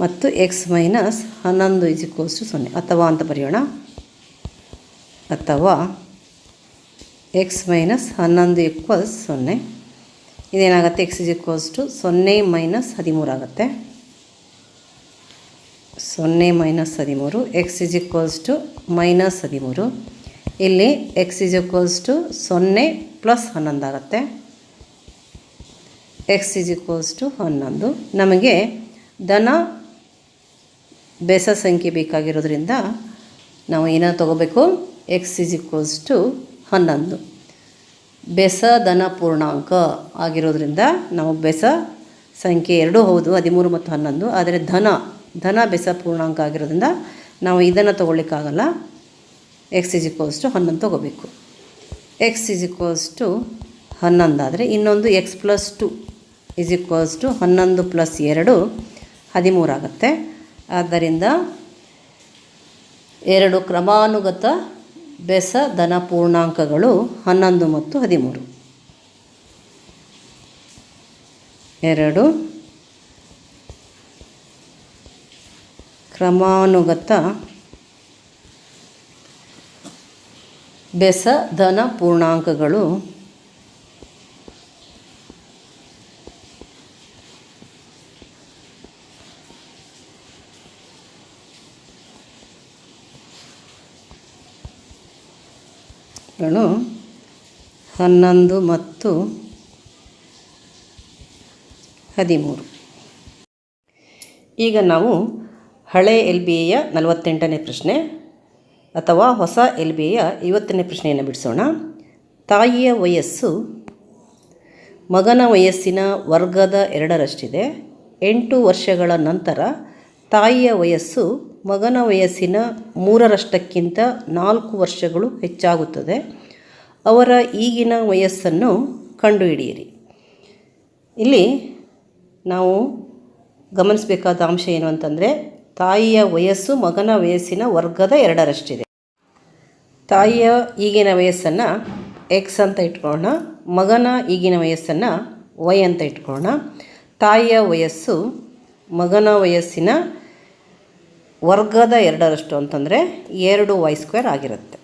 ಮತ್ತು x ಮೈನಸ್ 11 = 0 ಅಥವಾ ಅಂತ ಬರೆಯೋಣ. ಅಥವಾ x ಮೈನಸ್ 11 = 0. ಇದೇನಾಗುತ್ತೆ x = 0 - 13 ಆಗುತ್ತೆ. 0 - 13 x = -13. ಇಲ್ಲಿ x = 0 + 11 ಆಗುತ್ತೆ. x = 11. ನಮಗೆ ಧನ ಬೆಸ ಸಂಖ್ಯೆ ಬೇಕಾಗಿರೋದ್ರಿಂದ ನಾವು ಏನೋ ತಗೋಬೇಕು, x = 11 ಬೆಸ ಧನ ಪೂರ್ಣಾಂಕ ಆಗಿರೋದ್ರಿಂದ ನಾವು ಬೆಸ ಸಂಖ್ಯೆ ಎರಡೂ ಹೌದು 13 ಮತ್ತು 11, ಆದರೆ ಧನ ಬೆಸ ಪೂರ್ಣಾಂಕ ಆಗಿರೋದ್ರಿಂದ ನಾವು ಇದನ್ನು ತೊಗೊಳ್ಳಿಕ್ಕಾಗಲ್ಲ. ಎಕ್ಸ್ ಇಸ್ ಈಕ್ವಲ್ಸ್ ಟು 11 ತೊಗೋಬೇಕು. ಎಕ್ಸ್ ಇಸ್ ಈಕ್ವಲ್ಸ್ ಟು 11 ಆದರೆ ಇನ್ನೊಂದು X plus 2 is equals to 11 plus 2 13 ಆಗುತ್ತೆ. ಆದ್ದರಿಂದ 2 ಕ್ರಮಾನುಗತ ಬೆಸ ಧನ ಪೂರ್ಣಾಂಕಗಳು 11 ಮತ್ತು 13. 2 ಕ್ರಮಾನುಗತ ಬೆಸ ಧನ ಪೂರ್ಣಾಂಕಗಳು 11 ಮತ್ತು 13. ಈಗ ನಾವು ಹಳೆ LBA 48ನೇ ಪ್ರಶ್ನೆ ಅಥವಾ ಹೊಸ LBA 50ನೇ ಪ್ರಶ್ನೆಯನ್ನು ಬಿಡಿಸೋಣ. ತಾಯಿಯ ವಯಸ್ಸು ಮಗನ ವಯಸ್ಸಿನ ವರ್ಗದ 2ರಷ್ಟಿದೆ. 8 ವರ್ಷಗಳ ನಂತರ ತಾಯಿಯ ವಯಸ್ಸು ಮಗನ ವಯಸ್ಸಿನ 3ರಷ್ಟಕ್ಕಿಂತ 4 ವರ್ಷಗಳು ಹೆಚ್ಚಾಗುತ್ತದೆ. ಅವರ ಈಗಿನ ವಯಸ್ಸನ್ನು ಕಂಡುಹಿಡಿಯಿರಿ. ಇಲ್ಲಿ ನಾವು ಗಮನಿಸಬೇಕಾದ ಅಂಶ ಏನು ಅಂತಂದರೆ, ತಾಯಿಯ ವಯಸ್ಸು ಮಗನ ವಯಸ್ಸಿನ ವರ್ಗದ 2ರಷ್ಟಿದೆ. ತಾಯಿಯ ಈಗಿನ ವಯಸ್ಸನ್ನು ಎಕ್ಸ್ ಅಂತ ಇಟ್ಕೊಳ್ಳೋಣ, ಮಗನ ಈಗಿನ ವಯಸ್ಸನ್ನು ವೈ ಅಂತ ಇಟ್ಕೊಳ್ಳೋಣ. ತಾಯಿಯ ವಯಸ್ಸು ಮಗನ ವಯಸ್ಸಿನ ವರ್ಗದ 2ರಷ್ಟು ಅಂತಂದರೆ 2y² ಆಗಿರುತ್ತೆ.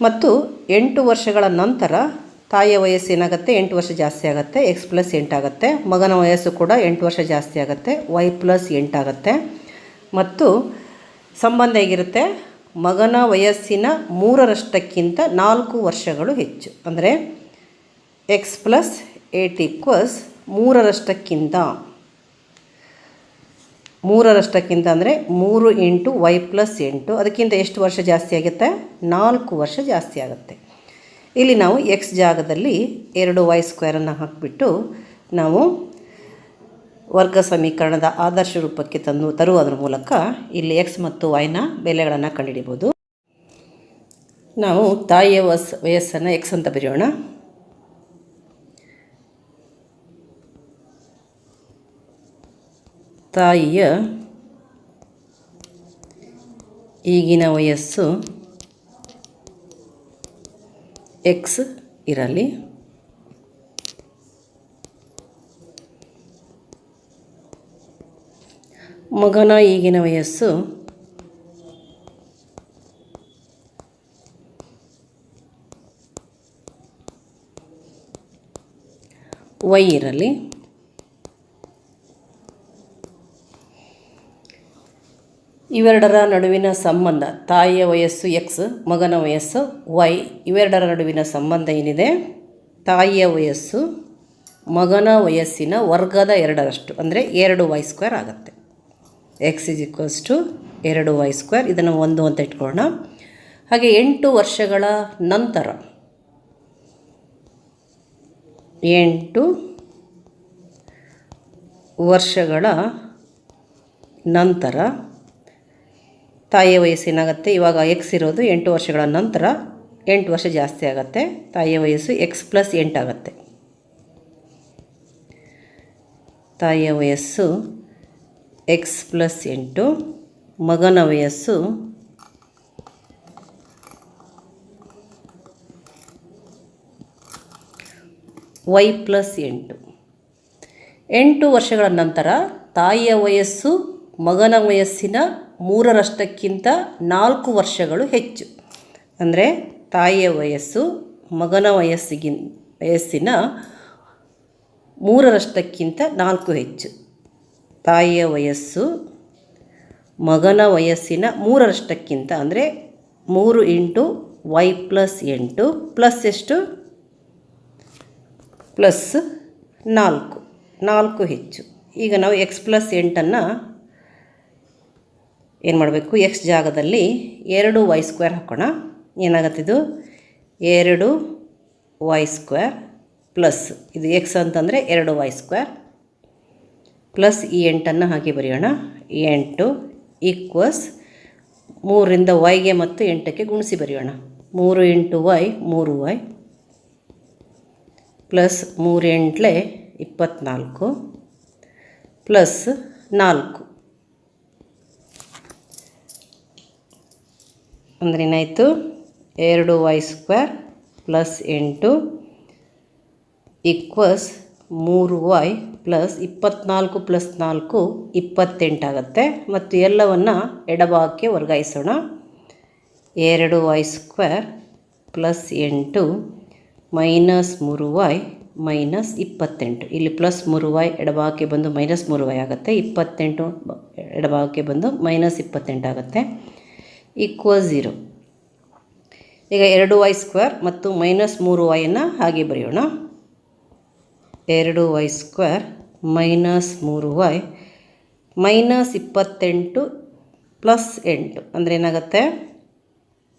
ಮತ್ತು 8 ವರ್ಷಗಳ ನಂತರ ತಾಯಿಯ ವಯಸ್ಸು ಏನಾಗುತ್ತೆ, 8 ವರ್ಷ ಜಾಸ್ತಿ ಆಗುತ್ತೆ, ಎಕ್ಸ್ ಪ್ಲಸ್ 8 ಆಗುತ್ತೆ. ಮಗನ ವಯಸ್ಸು ಕೂಡ 8 ವರ್ಷ ಜಾಸ್ತಿ ಆಗುತ್ತೆ, ವೈ ಪ್ಲಸ್ 8 ಆಗುತ್ತೆ. ಮತ್ತು ಸಂಬಂಧ ಹೇಗಿರುತ್ತೆ, ಮಗನ ವಯಸ್ಸಿನ 3ರಷ್ಟಕ್ಕಿಂತ 4 ವರ್ಷಗಳು ಹೆಚ್ಚು. ಅಂದರೆ ಎಕ್ಸ್ ಪ್ಲಸ್ 8 ಈಕ್ವಲ್ಸ್ 3ರಷ್ಟಕ್ಕಿಂತ ಅಂದರೆ 3 ಇಂಟು ವೈ ಪ್ಲಸ್ 8, ಅದಕ್ಕಿಂತ ಎಷ್ಟು ವರ್ಷ ಜಾಸ್ತಿ ಆಗುತ್ತೆ, 4 ವರ್ಷ ಜಾಸ್ತಿ ಆಗುತ್ತೆ. ಇಲ್ಲಿ ನಾವು ಎಕ್ಸ್ ಜಾಗದಲ್ಲಿ 2y² ಹಾಕಿಬಿಟ್ಟು ನಾವು ವರ್ಗ ಸಮೀಕರಣದ ಆದರ್ಶ ರೂಪಕ್ಕೆ ತರುವುದರ ಮೂಲಕ ಇಲ್ಲಿ ಎಕ್ಸ್ ಮತ್ತು ವೈನ ಬೆಲೆಗಳನ್ನು ಕಂಡುಹಿಡಿಬೋದು. ನಾವು ತಾಯಿಯ ವಯಸ್ಸನ್ನು ಎಕ್ಸ್ ಅಂತ ಬರೆಯೋಣ. ತಾಯಿಯ ಈಗಿನ ವಯಸ್ಸು ಎಕ್ಸ್ ಇರಲಿ. ಮಗನ ಈಗಿನ ವಯಸ್ಸು ವೈ ಇರಲಿ. ಇವೆರಡರ ನಡುವಿನ ಸಂಬಂಧ, ತಾಯಿಯ ವಯಸ್ಸು ಎಕ್ಸ್, ಮಗನ ವಯಸ್ಸು ವೈ, ಇವೆರಡರ ನಡುವಿನ ಸಂಬಂಧ ಏನಿದೆ, ತಾಯಿಯ ವಯಸ್ಸು ಮಗನ ವಯಸ್ಸಿನ ವರ್ಗದ 2ರಷ್ಟು ಅಂದರೆ 2y² ಆಗುತ್ತೆ. X is equals to 2y². ಇದನ್ನು 1 ಅಂತ ಇಟ್ಕೊಳ್ಳೋಣ. ಹಾಗೆ 8 ವರ್ಷಗಳ ನಂತರ 8 ವರ್ಷಗಳ ನಂತರ ತಾಯಿಯ ವಯಸ್ಸೇನಾಗುತ್ತೆ, ಇವಾಗ ಎಕ್ಸ್ ಇರೋದು 8 ವರ್ಷಗಳ ನಂತರ 8 ವರ್ಷ ಜಾಸ್ತಿ ಆಗುತ್ತೆ, ತಾಯಿಯ ವಯಸ್ಸು ಎಕ್ಸ್ ಪ್ಲಸ್ 8 ಆಗುತ್ತೆ. ತಾಯಿಯ ವಯಸ್ಸು ಎಕ್ಸ್ ಪ್ಲಸ್ 8, ಮಗನ ವಯಸ್ಸು ವೈ ಪ್ಲಸ್ 8. 8 ವರ್ಷಗಳ ನಂತರ ತಾಯಿಯ ವಯಸ್ಸು ಮಗನ ವಯಸ್ಸಿನ 3ರಷ್ಟಕ್ಕಿಂತ 4 ವರ್ಷಗಳು ಹೆಚ್ಚು. ಅಂದರೆ ತಾಯಿಯ ವಯಸ್ಸು ಮಗನ ವಯಸ್ಸಿನ 3ರಷ್ಟಕ್ಕಿಂತ 4 ಹೆಚ್ಚು. ತಾಯಿಯ ವಯಸ್ಸು ಮಗನ ವಯಸ್ಸಿನ 3ರಷ್ಟಕ್ಕಿಂತ ಅಂದರೆ 3 ಇಂಟು ವೈ ಪ್ಲಸ್ 8 ಪ್ಲಸ್ ಎಷ್ಟು, ಪ್ಲಸ್ 4 ಹೆಚ್ಚು. ಈಗ ನಾವು ಎಕ್ಸ್ ಪ್ಲಸ್ 8 ಏನು ಮಾಡಬೇಕು, ಎಕ್ಸ್ ಜಾಗದಲ್ಲಿ 2y² ಹಾಕೋಣ. ಏನಾಗತ್ತಿದು 2y² ಪ್ಲಸ್ ಇದು ಎಕ್ಸ್ ಅಂತಂದರೆ 2y² ಪ್ಲಸ್ ಈ 8 ಹಾಗೆ ಬರೆಯೋಣ. 8 ಈಕ್ವಲ್ಸ್ 3ರಿಂದ ವೈಗೆ ಮತ್ತು 8ಕ್ಕೆ ಗುಣಿಸಿ ಬರೆಯೋಣ. 3 ಇಂಟು ವೈ 3y ಪ್ಲಸ್ 3 ಎಂಟ್ಲೆ 24 ಪ್ಲಸ್ 4 ಅಂದರೆ ಏನಾಯಿತು 2y² plus 8 equals 3y plus 24 plus 4 28 ಆಗುತ್ತೆ. ಮತ್ತು ಎಲ್ಲವನ್ನು ಎಡಭಾಗಕ್ಕೆ ವರ್ಗಾಯಿಸೋಣ. 2y² plus 8 minus 3y minus 28. ಇಲ್ಲಿ ಪ್ಲಸ್ 3y ಎಡಭಾಗಕ್ಕೆ ಬಂದು ಮೈನಸ್ 3y ಆಗುತ್ತೆ. 28 ಎಡಭಾಗಕ್ಕೆ ಬಂದು ಮೈನಸ್ 28 ಆಗುತ್ತೆ. ಈಕ್ವಲ್ 0. ಈಗ 2y² ಮತ್ತು ಮೈನಸ್ 3yಯನ್ನು ಹಾಗೆ ಬರೆಯೋಣ. 2y² minus 3y minus 28 plus 8 ಅಂದರೆ ಏನಾಗುತ್ತೆ,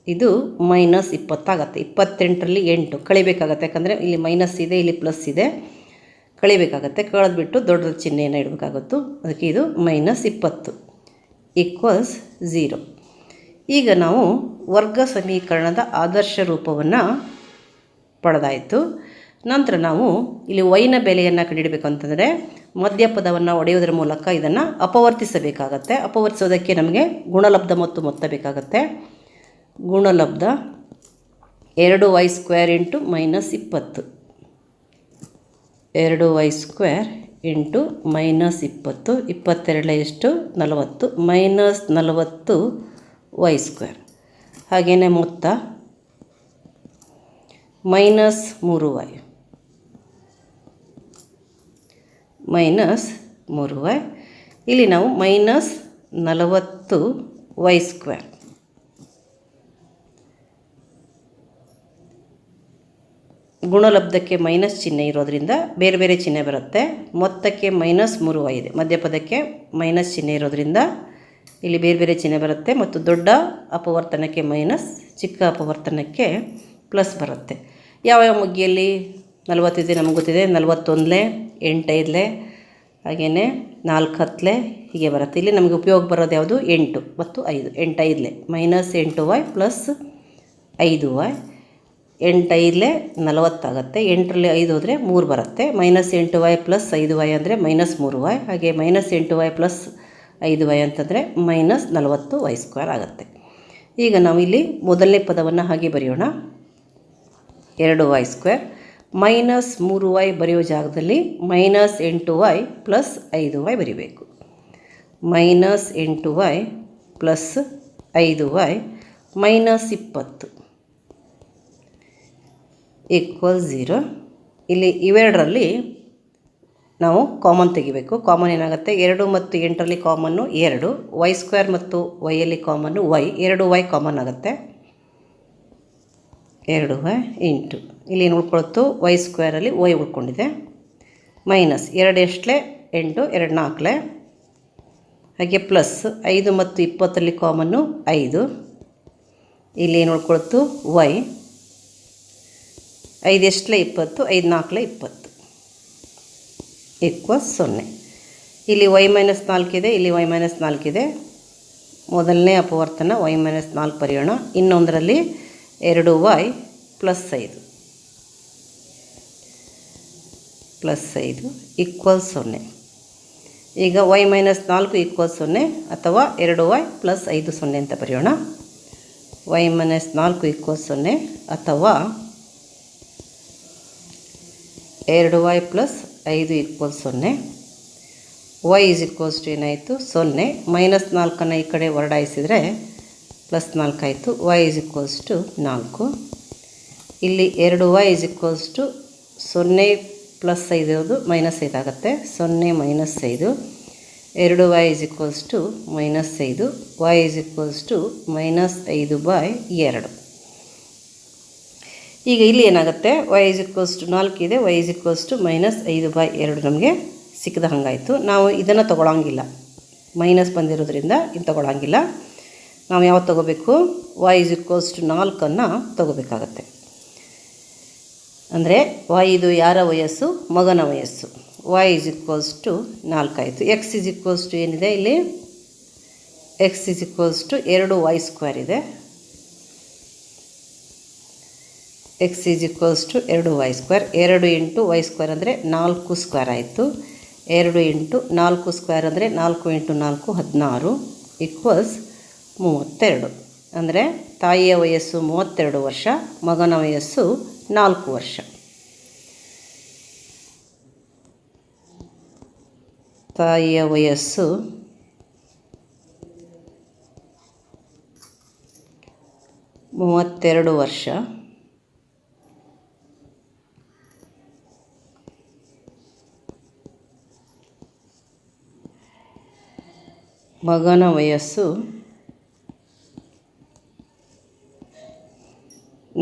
ಇದು ಮೈನಸ್ 20 ಆಗುತ್ತೆ. 28ರಲ್ಲಿ 8 ಕಳಿಬೇಕಾಗತ್ತೆ, ಯಾಕಂದರೆ ಇಲ್ಲಿ ಮೈನಸ್ ಇದೆ, ಇಲ್ಲಿ ಪ್ಲಸ್ ಇದೆ, ಕಳಿಬೇಕಾಗತ್ತೆ. ಕಳೆದ್ಬಿಟ್ಟು ದೊಡ್ಡ ಚಿಹ್ನೆಯನ್ನು ಇಡಬೇಕಾಗುತ್ತೋ, ಅದಕ್ಕೆ ಇದು ಮೈನಸ್ 20 ಈಕ್ವಲ್ಸ್ 0. ಈಗ ನಾವು ವರ್ಗ ಸಮೀಕರಣದ ಆದರ್ಶ ರೂಪವನ್ನು ಪಡೆದಾಯಿತು. ನಂತರ ನಾವು ಇಲ್ಲಿ ವೈನ ಬೆಲೆಯನ್ನು ಕಂಡುಹಿಡಬೇಕು ಅಂತಂದರೆ ಮಧ್ಯಪದವನ್ನು ಒಡೆಯುವುದರ ಮೂಲಕ ಇದನ್ನು ಅಪವರ್ತಿಸಬೇಕಾಗತ್ತೆ. ಅಪವರ್ತಿಸೋದಕ್ಕೆ ನಮಗೆ ಗುಣಲಬ್ಧ ಮತ್ತು ಮೊತ್ತ ಬೇಕಾಗತ್ತೆ. ಗುಣಲಬ್ಧ 2y² into minus 20, 2y² into minus 20, 22 ಎಷ್ಟು 40 ಮೈನಸ್ 40y². ಹಾಗೆಯೇ ಮೊತ್ತ ಮೈನಸ್ 3y ಮೈನಸ್ 3y. ಇಲ್ಲಿ ನಾವು ಮೈನಸ್ 40y². ಗುಣಲಬ್ಧಕ್ಕೆ ಮೈನಸ್ ಚಿಹ್ನೆ ಇರೋದರಿಂದ ಬೇರೆ ಬೇರೆ ಚಿಹ್ನೆ ಬರುತ್ತೆ. ಮೊತ್ತಕ್ಕೆ ಮೈನಸ್ 3y ಇದೆ, ಮಧ್ಯಪದಕ್ಕೆ ಮೈನಸ್ ಚಿಹ್ನೆ ಇರೋದರಿಂದ ಇಲ್ಲಿ ಬೇರೆ ಬೇರೆ ಚಿಹ್ನೆ ಬರುತ್ತೆ. ಮತ್ತು ದೊಡ್ಡ ಅಪವರ್ತನಕ್ಕೆ ಮೈನಸ್, ಚಿಕ್ಕ ಅಪವರ್ತನಕ್ಕೆ ಪ್ಲಸ್ ಬರುತ್ತೆ. ಯಾವ್ಯಾವ ಮುಗ್ಗಿಯಲ್ಲಿ 40 ಇದೆ ನಮಗೆ ಗೊತ್ತಿದೆ. 41, 8 ಹಾಗೆಯೇ 4 ಹೀಗೆ ಬರುತ್ತೆ. ಇಲ್ಲಿ ನಮಗೆ ಉಪಯೋಗ ಬರೋದು ಯಾವುದು 8 ಮತ್ತು 5. 8 ಮೈನಸ್ 8y ಪ್ಲಸ್ 5y. 8 40 ಆಗುತ್ತೆ. 8ರಲ್ಲಿ 5 ಹೋದರೆ 3 ಬರುತ್ತೆ. ಮೈನಸ್ 8y ಪ್ಲಸ್ 5y ಅಂದರೆ ಮೈನಸ್ 3y. ಹಾಗೆ ಮೈನಸ್ 8y ಪ್ಲಸ್ 5y ಅಂತಂದರೆ ಮೈನಸ್ 40y² ಆಗುತ್ತೆ. ಈಗ ನಾವು ಇಲ್ಲಿ ಮೊದಲನೇ ಪದವನ್ನು ಹಾಗೆ ಬರೆಯೋಣ. 2y² ಮೈನಸ್ 3y ಬರೆಯೋ ಜಾಗದಲ್ಲಿ ಮೈನಸ್ 8y ಪ್ಲಸ್ 5y ಬರಿಬೇಕು. Minus 8y plus 5y minus 20 equal 0. ಇಲ್ಲಿ ಇವೆರಡರಲ್ಲಿ ನಾವು ಕಾಮನ್ ತೆಗಿಬೇಕು. ಕಾಮನ್ ಏನಾಗುತ್ತೆ, 2 ಮತ್ತು 8ರಲ್ಲಿ ಕಾಮನ್ನು 2, y² ಮತ್ತು ವೈಯಲ್ಲಿ ಕಾಮನ್ನು y, 2y ಕಾಮನ್ ಆಗುತ್ತೆ. 2y ಇಂಟು ಇಲ್ಲಿ ಏನು ಉಳ್ಕೊಳ್ತು, y² y ಉಳ್ಕೊಂಡಿದೆ. ಮೈನಸ್ 2 ಎಷ್ಟಲೆ 8, 2 4. ಹಾಗೆ ಪ್ಲಸ್ 5 ಮತ್ತು 20ರಲ್ಲಿ ಕಾಮನ್ನು 5. ಇಲ್ಲಿ ಏನು ಉಳ್ಕೊಳ್ತು y. 5 ಎಷ್ಟಲೆ 20, 5 4 20 ಈಕ್ವಲ್ಸ್ 0. ಇಲ್ಲಿ y ಮೈನಸ್ 4 ಇದೆ, ಇಲ್ಲಿ y ಮೈನಸ್ 4 ಇದೆ. ಮೊದಲನೇ ಅಪವರ್ತನ y ಮೈನಸ್ 4 ಬರೆಯೋಣ. ಇನ್ನೊಂದರಲ್ಲಿ 2y ಪ್ಲಸ್ 5 ಈಕ್ವಲ್ಸ್ 0. ಈಗ y ಮೈನಸ್ 4 ಈಕ್ವಲ್ಸ್ 0 ಅಥವಾ 2y ಪ್ಲಸ್ 5 0 ಅಂತ ಬರೆಯೋಣ. y ಮೈನಸ್ 4 ಈಕ್ವಲ್ಸ್ 0 ಅಥವಾ 2y plus 5 equals 0. y is equals to ಏನಾಯಿತು 0. ಮೈನಸ್ 4 ಈ ಕಡೆ ವರ್ಗಾಯಿಸಿದರೆ ಪ್ಲಸ್ 4 ಆಯಿತು. y is equals to 4. ಇಲ್ಲಿ 2y is equals to 0 plus 5 ಇರೋದು ಮೈನಸ್ 5 ಆಗುತ್ತೆ. 0 minus 5. 2y is equals to minus 5. y is equals to minus 5/2. ಈಗ ಇಲ್ಲಿ ಏನಾಗುತ್ತೆ, y ಈಸ್ ಈಕ್ವಲ್ಸ್ ಟು 4 ಇದೆ, y is equals to minus 5/2 ನಮಗೆ ಸಿಕ್ಕಿದ ಹಾಗಾಯಿತು. ನಾವು ಇದನ್ನು ತೊಗೊಳಂಗಿಲ್ಲ, ಮೈನಸ್ ಬಂದಿರೋದ್ರಿಂದ ಇದು ತೊಗೊಳಂಗಿಲ್ಲ. ನಾವು ಯಾವ್ದು ತೊಗೋಬೇಕು, y ಈಸ್ ಈಕ್ವಲ್ಸ್ ಟು 4 ತೊಗೋಬೇಕಾಗತ್ತೆ. ಅಂದರೆ y ಇದು ಯಾರ ವಯಸ್ಸು, ಮಗನ ವಯಸ್ಸು. y ಈಸ್ ಈಕ್ವಲ್ಸ್ ಟು 4 ಆಯಿತು. x ಈಸ್ ಈಕ್ವಲ್ಸ್ ಟು ಏನಿದೆ ಇಲ್ಲಿ x is equals to 2y² ಇದೆ. X is equals to 2y². 2 into y² ಅಂದರೆ 4² ಆಯಿತು. 2 ಇಂಟು 4² ಅಂದರೆ 4 ಇಂಟು 4 16 ಈಕ್ವಲ್ಸ್ 32. ಅಂದರೆ ತಾಯಿಯ ವಯಸ್ಸು 32 ವರ್ಷ, ಮಗನ ವಯಸ್ಸು 4 ವರ್ಷ. ತಾಯಿಯ ವಯಸ್ಸು 32 ವರ್ಷ, ಮಗನ ವಯಸ್ಸು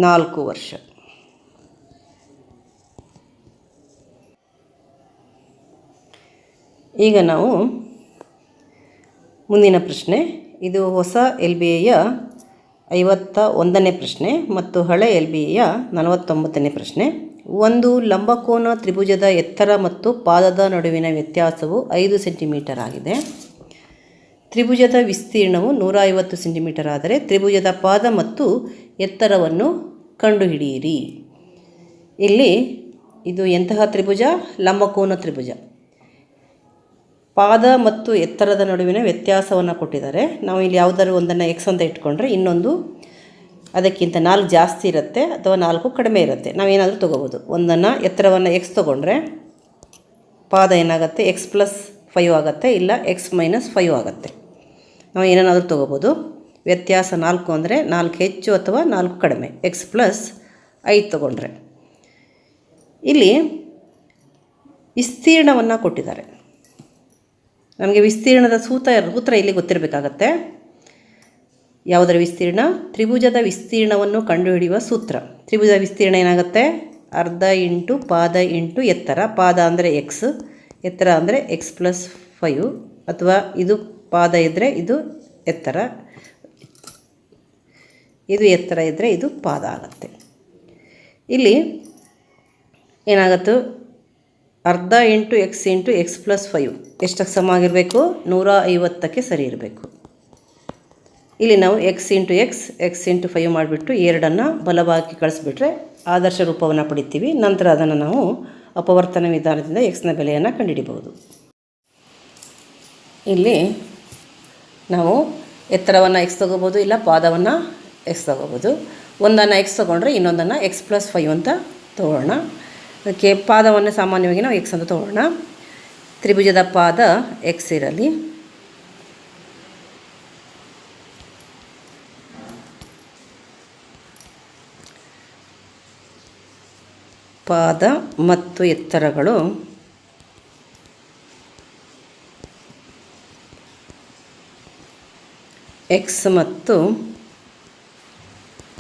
4 ವರ್ಷ. ಈಗ ನಾವು ಮುಂದಿನ ಪ್ರಶ್ನೆ, ಇದು ಹೊಸ LBIಯ 51ನೇ ಪ್ರಶ್ನೆ ಮತ್ತು ಹಳೆ LBIಯ 49ನೇ ಪ್ರಶ್ನೆ. ಒಂದು ಲಂಬಕೋನ ತ್ರಿಭುಜದ ಎತ್ತರ ಮತ್ತು ಪಾದದ ನಡುವಿನ ವ್ಯತ್ಯಾಸವು 5 ಸೆಂಟಿಮೀಟರ್ ಆಗಿದೆ. ತ್ರಿಭುಜದ ವಿಸ್ತೀರ್ಣವು 150 ಸೆಂಟಿಮೀಟರ್ ಆದರೆ ತ್ರಿಭುಜದ ಪಾದ ಮತ್ತು ಎತ್ತರವನ್ನು ಕಂಡುಹಿಡಿಯಿರಿ. ಇಲ್ಲಿ ಇದು ಎಂತಹ ತ್ರಿಭುಜ? ಲಂಬಕೋನ ತ್ರಿಭುಜ. ಪಾದ ಮತ್ತು ಎತ್ತರದ ನಡುವಿನ ವ್ಯತ್ಯಾಸವನ್ನು ಕೊಟ್ಟಿದ್ದಾರೆ. ನಾವು ಇಲ್ಲಿ ಯಾವುದಾದ್ರು ಒಂದನ್ನು ಎಕ್ಸ್ ಅಂತ ಇಟ್ಕೊಂಡ್ರೆ ಇನ್ನೊಂದು ಅದಕ್ಕಿಂತ 4 ಜಾಸ್ತಿ ಇರುತ್ತೆ ಅಥವಾ 4 ಕಡಿಮೆ ಇರುತ್ತೆ. ನಾವೇನಾದರೂ ತೊಗೋಬೋದು. ಒಂದನ್ನು ಎತ್ತರವನ್ನು ಎಕ್ಸ್ ತೊಗೊಂಡ್ರೆ ಪಾದ ಏನಾಗುತ್ತೆ? x+5 ಆಗುತ್ತೆ, ಇಲ್ಲ x-5 ಆಗುತ್ತೆ. ನಾವು ಏನಾದರೂ ತೊಗೋಬೋದು. ವ್ಯತ್ಯಾಸ 4 ಅಂದರೆ 4 ಹೆಚ್ಚು ಅಥವಾ 4 ಕಡಿಮೆ, x+5 ತೊಗೊಂಡ್ರೆ. ಇಲ್ಲಿ ವಿಸ್ತೀರ್ಣವನ್ನು ಕೊಟ್ಟಿದ್ದಾರೆ. ನಮಗೆ ವಿಸ್ತೀರ್ಣದ ಸೂತ್ರ ಇಲ್ಲಿ ಗೊತ್ತಿರಬೇಕಾಗತ್ತೆ. ಯಾವುದರ ವಿಸ್ತೀರ್ಣ? ತ್ರಿಭುಜದ ವಿಸ್ತೀರ್ಣವನ್ನು ಕಂಡುಹಿಡಿಯುವ ಸೂತ್ರ. ತ್ರಿಭುಜ ವಿಸ್ತೀರ್ಣ ಏನಾಗುತ್ತೆ? ಅರ್ಧ ಇಂಟು ಪಾದ ಇಂಟು ಎತ್ತರ. ಪಾದ ಅಂದರೆ x, ಎತ್ತರ ಅಂದರೆ x+5, ಅಥವಾ ಇದು ಪಾದ ಇದ್ದರೆ ಇದು ಎತ್ತರ, ಇದು ಎತ್ತರ ಇದ್ದರೆ ಇದು ಪಾದ ಆಗುತ್ತೆ. ಇಲ್ಲಿ ಏನಾಗುತ್ತೆ? ಅರ್ಧ ಇಂಟು x ಇಂಟು x+5 ಎಷ್ಟಕ್ಕೆ ಸಮ ಆಗಿರಬೇಕು? 150ಕ್ಕೆ ಸರಿ ಇರಬೇಕು. ಇಲ್ಲಿ ನಾವು x ಇಂಟು x ಇಂಟು 5 ಮಾಡಿಬಿಟ್ಟು 2 ಬಲಭಾಗಕ್ಕೆ ಕಳಿಸ್ಬಿಟ್ರೆ ಆದರ್ಶ ರೂಪವನ್ನು ಪಡಿತೀವಿ. ನಂತರ ಅದನ್ನು ನಾವು ಅಪವರ್ತನ ವಿಧಾನದಿಂದ x ನ ಬೆಲೆಯನ್ನು ಕಂಡುಹಿಡಿಬಹುದು. ಇಲ್ಲಿ ನಾವು ಎತ್ತರವನ್ನು x ತೊಗೋಬೋದು, ಇಲ್ಲ ಪಾದವನ್ನು x ತೊಗೋಬೋದು. ಒಂದನ್ನು x ತೊಗೊಂಡ್ರೆ ಇನ್ನೊಂದನ್ನು x+5 ಅಂತ ತೊಗೊಳ್ಳೋಣ. ಅದಕ್ಕೆ ಪಾದವನ್ನು ಸಾಮಾನ್ಯವಾಗಿ ನಾವು x ಅಂತ ತೊಗೊಳ್ಳೋಣ. ತ್ರಿಭುಜದ ಪಾದ x ಇರಲಿ. ಪಾದ ಮತ್ತು ಎತ್ತರಗಳು x ಮತ್ತು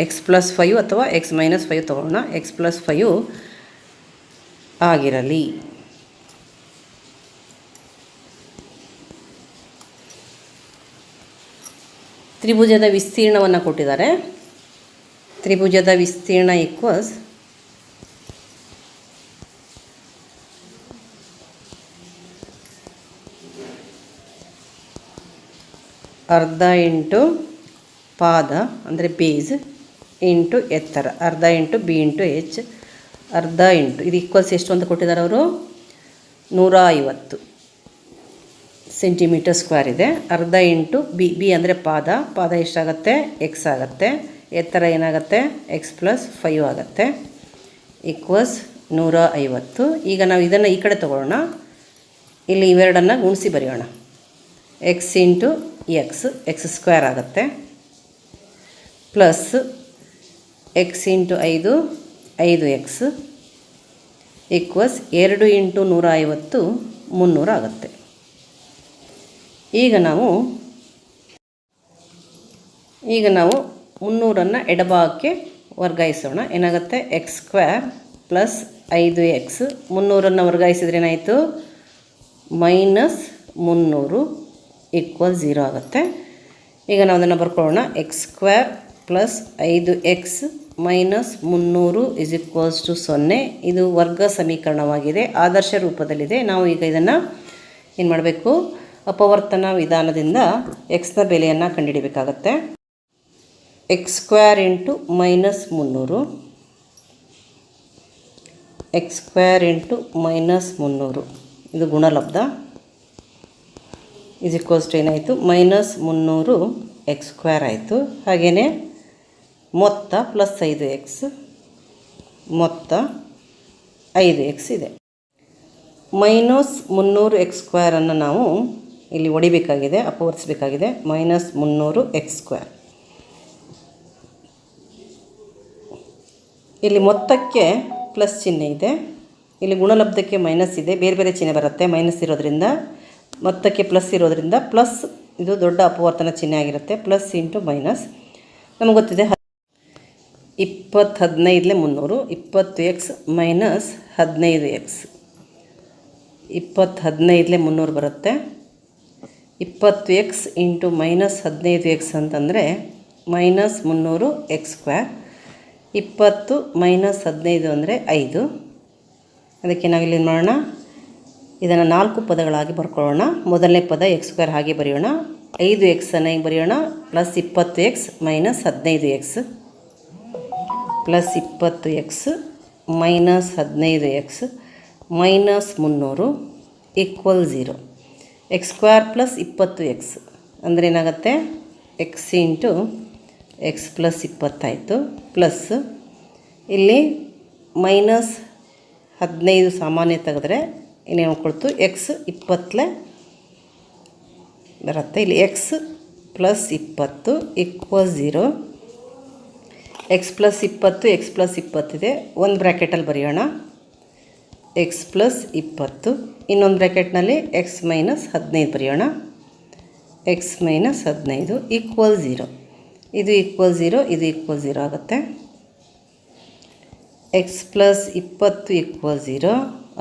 x+5 ಅಥವಾ x-5 ತೊಗೊಳ್ಳೋಣ. x+5 ಆಗಿರಲಿ. ತ್ರಿಭುಜದ ವಿಸ್ತೀರ್ಣವನ್ನು ಕೊಟ್ಟಿದ್ದಾರೆ. ತ್ರಿಭುಜದ ವಿಸ್ತೀರ್ಣ ಈಕ್ವಲ್ಸ್ ಅರ್ಧ ಇಂಟು ಪಾದ ಅಂದರೆ ಬೇಸ್ ಇಂಟು ಎತ್ತರ, ಅರ್ಧ ಇಂಟು b ಇಂಟು h, ಅರ್ಧ ಇಂಟು ಇದು ಈಕ್ವಲ್ಸ್ ಎಷ್ಟು ಅಂತ ಕೊಟ್ಟಿದ್ದಾರೆ ಅವರು? 150 ಸೆಂಟಿಮೀಟರ್ ಸ್ಕ್ವೇರ್ ಇದೆ. ಅರ್ಧ ಇಂಟು ಬಿ ಅಂದರೆ ಪಾದ ಎಷ್ಟಾಗುತ್ತೆ? x ಆಗುತ್ತೆ. ಎತ್ತರ ಏನಾಗುತ್ತೆ? x+5 ಆಗುತ್ತೆ. ಈಕ್ವಲ್ಸ್ 150. ಈಗ ನಾವು ಇದನ್ನು ಈ ಕಡೆ ತೊಗೊಳ್ಳೋಣ. ಇಲ್ಲಿ ಇವೆರಡನ್ನು ಗುಣಿಸಿ ಬರೆಯೋಣ. x ಇಂಟು x² ಆಗುತ್ತೆ, plus x into 5x equals 2 into 150 300 ಆಗುತ್ತೆ. ಈಗ ನಾವು 300ನ್ನು ಎಡಭಾಗಕ್ಕೆ ವರ್ಗಾಯಿಸೋಣ. ಏನಾಗುತ್ತೆ? x² plus 5x. 300ನ್ನು ವರ್ಗಾಯಿಸಿದ್ರೆ ಏನಾಯಿತು? -300 ಈಕ್ವಲ್ 0 ಆಗುತ್ತೆ. ಈಗ ನಾವು ಅದನ್ನು ಬರ್ಕೊಳ್ಳೋಣ. x² plus 5x minus 300 is equals to 0. ಇದು ವರ್ಗ ಸಮೀಕರಣವಾಗಿದೆ, ಆದರ್ಶ ರೂಪದಲ್ಲಿದೆ. ನಾವು ಈಗ ಇದನ್ನು ಏನು ಮಾಡಬೇಕು? ಅಪವರ್ತನ ವಿಧಾನದಿಂದ ಎಕ್ಸ್ನ ಬೆಲೆಯನ್ನು ಕಂಡುಹಿಡಿಯಬೇಕಾಗತ್ತೆ. X square into -300 X square into -300 ಇದು ಗುಣಲಬ್ಧ ಇಸ್ ಈಕ್ವಲ್ಸ್ ಟು ಏನಾಯಿತು -300 ಎಕ್ಸ್ ಸ್ಕ್ವೇರ್ ಆಯಿತು. ಹಾಗೆಯೇ ಮೊತ್ತ +5x ಮೊತ್ತ 5x ಇದೆ. -300 ಎಕ್ಸ್ ಸ್ಕ್ವೇರನ್ನು ನಾವು ಇಲ್ಲಿ ಹೊಡಿಬೇಕಾಗಿದೆ, ಅಪವರ್ತಿಸಬೇಕಾಗಿದೆ. -300 ಎಕ್ಸ್ ಸ್ಕ್ವೇರ್. ಇಲ್ಲಿ ಮೊತ್ತಕ್ಕೆ ಪ್ಲಸ್ ಚಿಹ್ನೆ ಇದೆ, ಇಲ್ಲಿ ಗುಣಲಬ್ಧಕ್ಕೆ ಮೈನಸ್ ಇದೆ, ಬೇರೆ ಬೇರೆ ಚಿಹ್ನೆ ಬರುತ್ತೆ. ಮೈನಸ್ ಇರೋದ್ರಿಂದ ಮೊತ್ತಕ್ಕೆ ಪ್ಲಸ್ ಇರೋದ್ರಿಂದ ಪ್ಲಸ್ ಇದು ದೊಡ್ಡ ಅಪವರ್ತನ ಚಿಹ್ನೆ ಆಗಿರುತ್ತೆ. ಪ್ಲಸ್ ಇಂಟು ಮೈನಸ್ ನಮಗೆ ಗೊತ್ತಿದೆ 20 15 300 20x - 15x 20 15 300 ಬರುತ್ತೆ. 20x ಇಂಟು -15x ಅಂತಂದರೆ -300 ಎಕ್ಸ್ ಸ್ಕ್ವೇರ್. 20 - 15 ಅಂದರೆ 5. ಅದಕ್ಕೆ ನಾವಿಲ್ಲಿ ಮಾಡೋಣ, ಇದನ್ನು 4 ಪದಗಳಾಗಿ ಬರ್ಕೊಳ್ಳೋಣ. ಮೊದಲನೇ ಪದ ಎಕ್ಸ್ ಸ್ಕ್ವೇರ್ ಹಾಗೆ ಬರೆಯೋಣ. 5x ಅನ್ನು ಹಿಂಗೆ ಬರೆಯೋಣ. +20x - 15x +20x - 15x -300 = 0. X square + 20x ಅಂದರೆ ಏನಾಗುತ್ತೆ, ಎಕ್ಸ್ ಇಂಟು ಎಕ್ಸ್ + 20 ಆಯಿತು. ಪ್ಲಸ್ ಇಲ್ಲಿ -15 ಸಾಮಾನ್ಯ ತೆಗೆದ್ರೆ ಇನ್ನೇನು ಉಳ್ಕೊಳ್ತು, ಎಕ್ಸ್ 20 ಬರುತ್ತೆ. ಇಲ್ಲಿ ಎಕ್ಸ್ + 20 = 0. ಎಕ್ಸ್ + 20 ಎಕ್ಸ್ + 20 ಇದೆ, ಒಂದು ಬ್ರ್ಯಾಕೆಟಲ್ಲಿ ಬರೆಯೋಣ. ಎಕ್ಸ್ + 20 ಇನ್ನೊಂದು ಬ್ರ್ಯಾಕೆಟ್ನಲ್ಲಿ ಎಕ್ಸ್ - 15 ಬರೆಯೋಣ. ಎಕ್ಸ್ - 15 = 0. ಇದು =0 ಇದು =0 ಆಗುತ್ತೆ. ಎಕ್ಸ್ + 20 = 0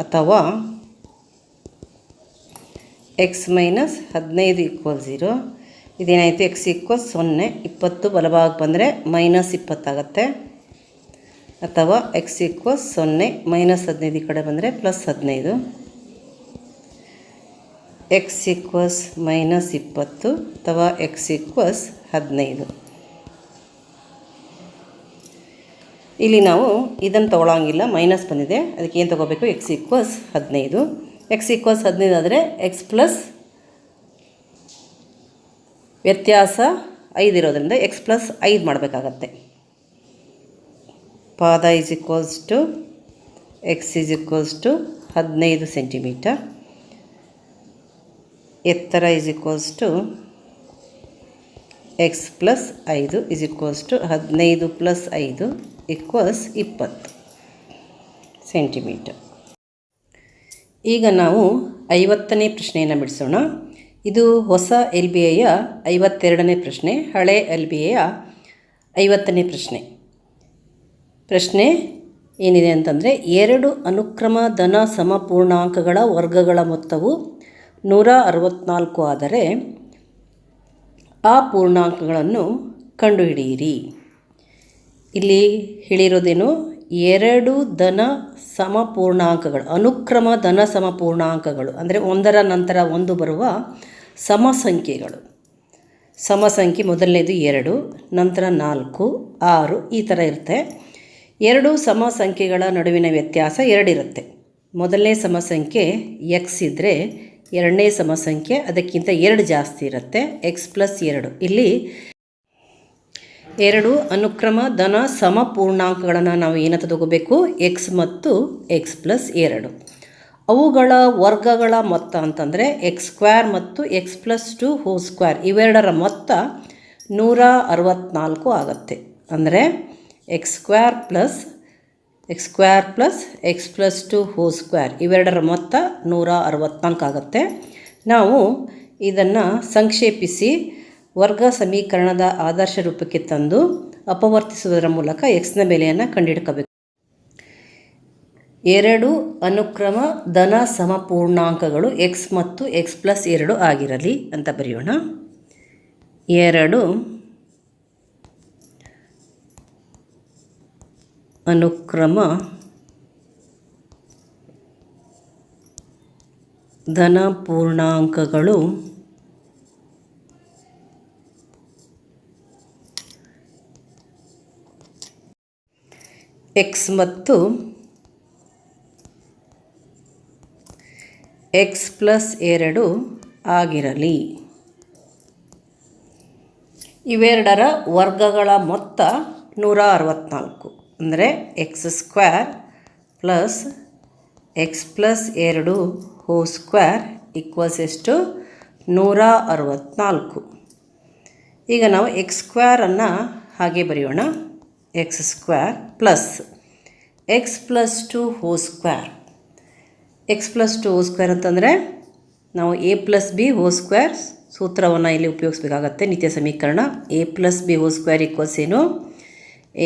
ಅಥವಾ ಎಕ್ಸ್ - 15 = 0. ಇದೇನಾಯಿತು, ಎಕ್ಸ್ = 0. 20 ಬಲಭಾಗಕ್ಕೆ ಬಂದರೆ -20 ಆಗುತ್ತೆ. ಅಥವಾ ಎಕ್ಸ್ = 0 -15 ಈ ಕಡೆ ಬಂದರೆ +15. ಎಕ್ಸ್ = -20 ಅಥವಾ ಎಕ್ಸ್ = 15. ಇಲ್ಲಿ ನಾವು ಇದನ್ನು ತೊಗೊಳ್ಳೋಂಗಿಲ್ಲ, ಮೈನಸ್ ಬಂದಿದೆ. ಅದಕ್ಕೆ ಏನು ತೊಗೋಬೇಕು, ಎಕ್ಸ್ = 15. ಎಕ್ಸ್ = 15 ಆದರೆ ಎಕ್ಸ್ ಪ್ಲಸ್ ವ್ಯತ್ಯಾಸ 5 ಇರೋದ್ರಿಂದ ಎಕ್ಸ್ + 5 ಮಾಡಬೇಕಾಗತ್ತೆ. ಪಾದ = ಎಕ್ಸ್ = 15 ಸೆಂಟಿಮೀಟರ್, ಎತ್ತರ = ಎಕ್ಸ್ + 5 = 15 + 5 = 20 ಸೆಂಟಿಮೀಟರ್. ಈಗ ನಾವು 50ನೇ ಪ್ರಶ್ನೆಯನ್ನು ಬಿಡಿಸೋಣ. ಇದು ಹೊಸ LBIಯ 52ನೇ ಪ್ರಶ್ನೆ, ಹಳೆ LBIಯ 50ನೇ ಪ್ರಶ್ನೆ. ಪ್ರಶ್ನೆ ಏನಿದೆ ಅಂತಂದರೆ, 2 ಅನುಕ್ರಮ ಧನ ಸಮಪೂರ್ಣಾಂಕಗಳ ವರ್ಗಗಳ ಮೊತ್ತವು 164 ಆದರೆ ಆ ಪೂರ್ಣಾಂಕಗಳನ್ನು ಕಂಡುಹಿಡಿಯಿರಿ. ಇಲ್ಲಿ ಹೇಳಿರೋದೇನು, 2 ಧನ ಸಮಪೂರ್ಣಾಂಕಗಳು, ಅನುಕ್ರಮ ಧನ ಸಮಪೂರ್ಣಾಂಕಗಳು ಅಂದರೆ ಒಂದರ ನಂತರ ಒಂದು ಬರುವ ಸಮಸಂಖ್ಯೆಗಳು. ಸಮಸಂಖ್ಯೆ ಮೊದಲನೇದು 2, ನಂತರ 4, 6 ಈ ಥರ ಇರುತ್ತೆ. 2 ಸಮಸಂಖ್ಯೆಗಳ ನಡುವಿನ ವ್ಯತ್ಯಾಸ 2 ಇರುತ್ತೆ. ಮೊದಲನೇ ಸಮಸಂಖ್ಯೆ ಎಕ್ಸ್ ಇದ್ದರೆ ಎರಡನೇ ಸಮಸಂಖ್ಯೆ ಅದಕ್ಕಿಂತ 2 ಜಾಸ್ತಿ ಇರುತ್ತೆ, ಎಕ್ಸ್ + 2. ಇಲ್ಲಿ 2 ಅನುಕ್ರಮ ಧನ ಸಮಪೂರ್ಣಾಂಕಗಳನ್ನು ನಾವು ಏನಂತ ತಗೋಬೇಕು, ಎಕ್ಸ್ ಮತ್ತು ಎಕ್ಸ್ + 2. ಅವುಗಳ ವರ್ಗಗಳ ಮೊತ್ತ ಅಂತಂದರೆ ಎಕ್ಸ್ ಸ್ಕ್ವೇರ್ ಮತ್ತು ಎಕ್ಸ್ + 2 ಹೋಲ್ ಸ್ಕ್ವೇರ್ ಇವೆರಡರ ಮೊತ್ತ 164 ಆಗುತ್ತೆ. ಅಂದರೆ X square + X + 2 whole square ಇವೆರಡರ ಮೊತ್ತ 164 ಆಗುತ್ತೆ. ನಾವು ಇದನ್ನು ಸಂಕ್ಷೇಪಿಸಿ ವರ್ಗ ಸಮೀಕರಣದ ಆದರ್ಶ ರೂಪಕ್ಕೆ ತಂದು ಅಪವರ್ತಿಸುವುದರ ಮೂಲಕ ಎಕ್ಸ್ನ ಬೆಲೆಯನ್ನು ಕಂಡುಹಿಡ್ಕೋಬೇಕು. 2 ಅನುಕ್ರಮ ಧನ ಸಮಪೂರ್ಣಾಂಕಗಳು ಎಕ್ಸ್ ಮತ್ತು ಎಕ್ಸ್ + 2 ಆಗಿರಲಿ ಅಂತ ಬರೆಯೋಣ. 2 ಅನುಕ್ರಮ ಧನ ಪೂರ್ಣಾಂಕಗಳು ಎಕ್ಸ್ ಮತ್ತು ಎಕ್ಸ್ ಪ್ಲಸ್ 2 ಆಗಿರಲಿ. ಇವೆರಡರ ವರ್ಗಗಳ ಮೊತ್ತ 164. ಅಂದರೆ X square plus X plus 2 whole square equals ಎಷ್ಟು? 164. ಈಗ ನಾವು ಎಕ್ಸ್ ಸ್ಕ್ವೇರನ್ನು ಹಾಗೆ ಬರೆಯೋಣ. X square plus X plus 2 whole square. X plus 2 whole square ಅಂತಂದರೆ ನಾವು A plus B whole square ಸೂತ್ರವನ್ನು ಇಲ್ಲಿ ಉಪಯೋಗಿಸಬೇಕಾಗತ್ತೆ. ನಿತ್ಯ ಸಮೀಕರಣ A plus B whole square equals ಏನು?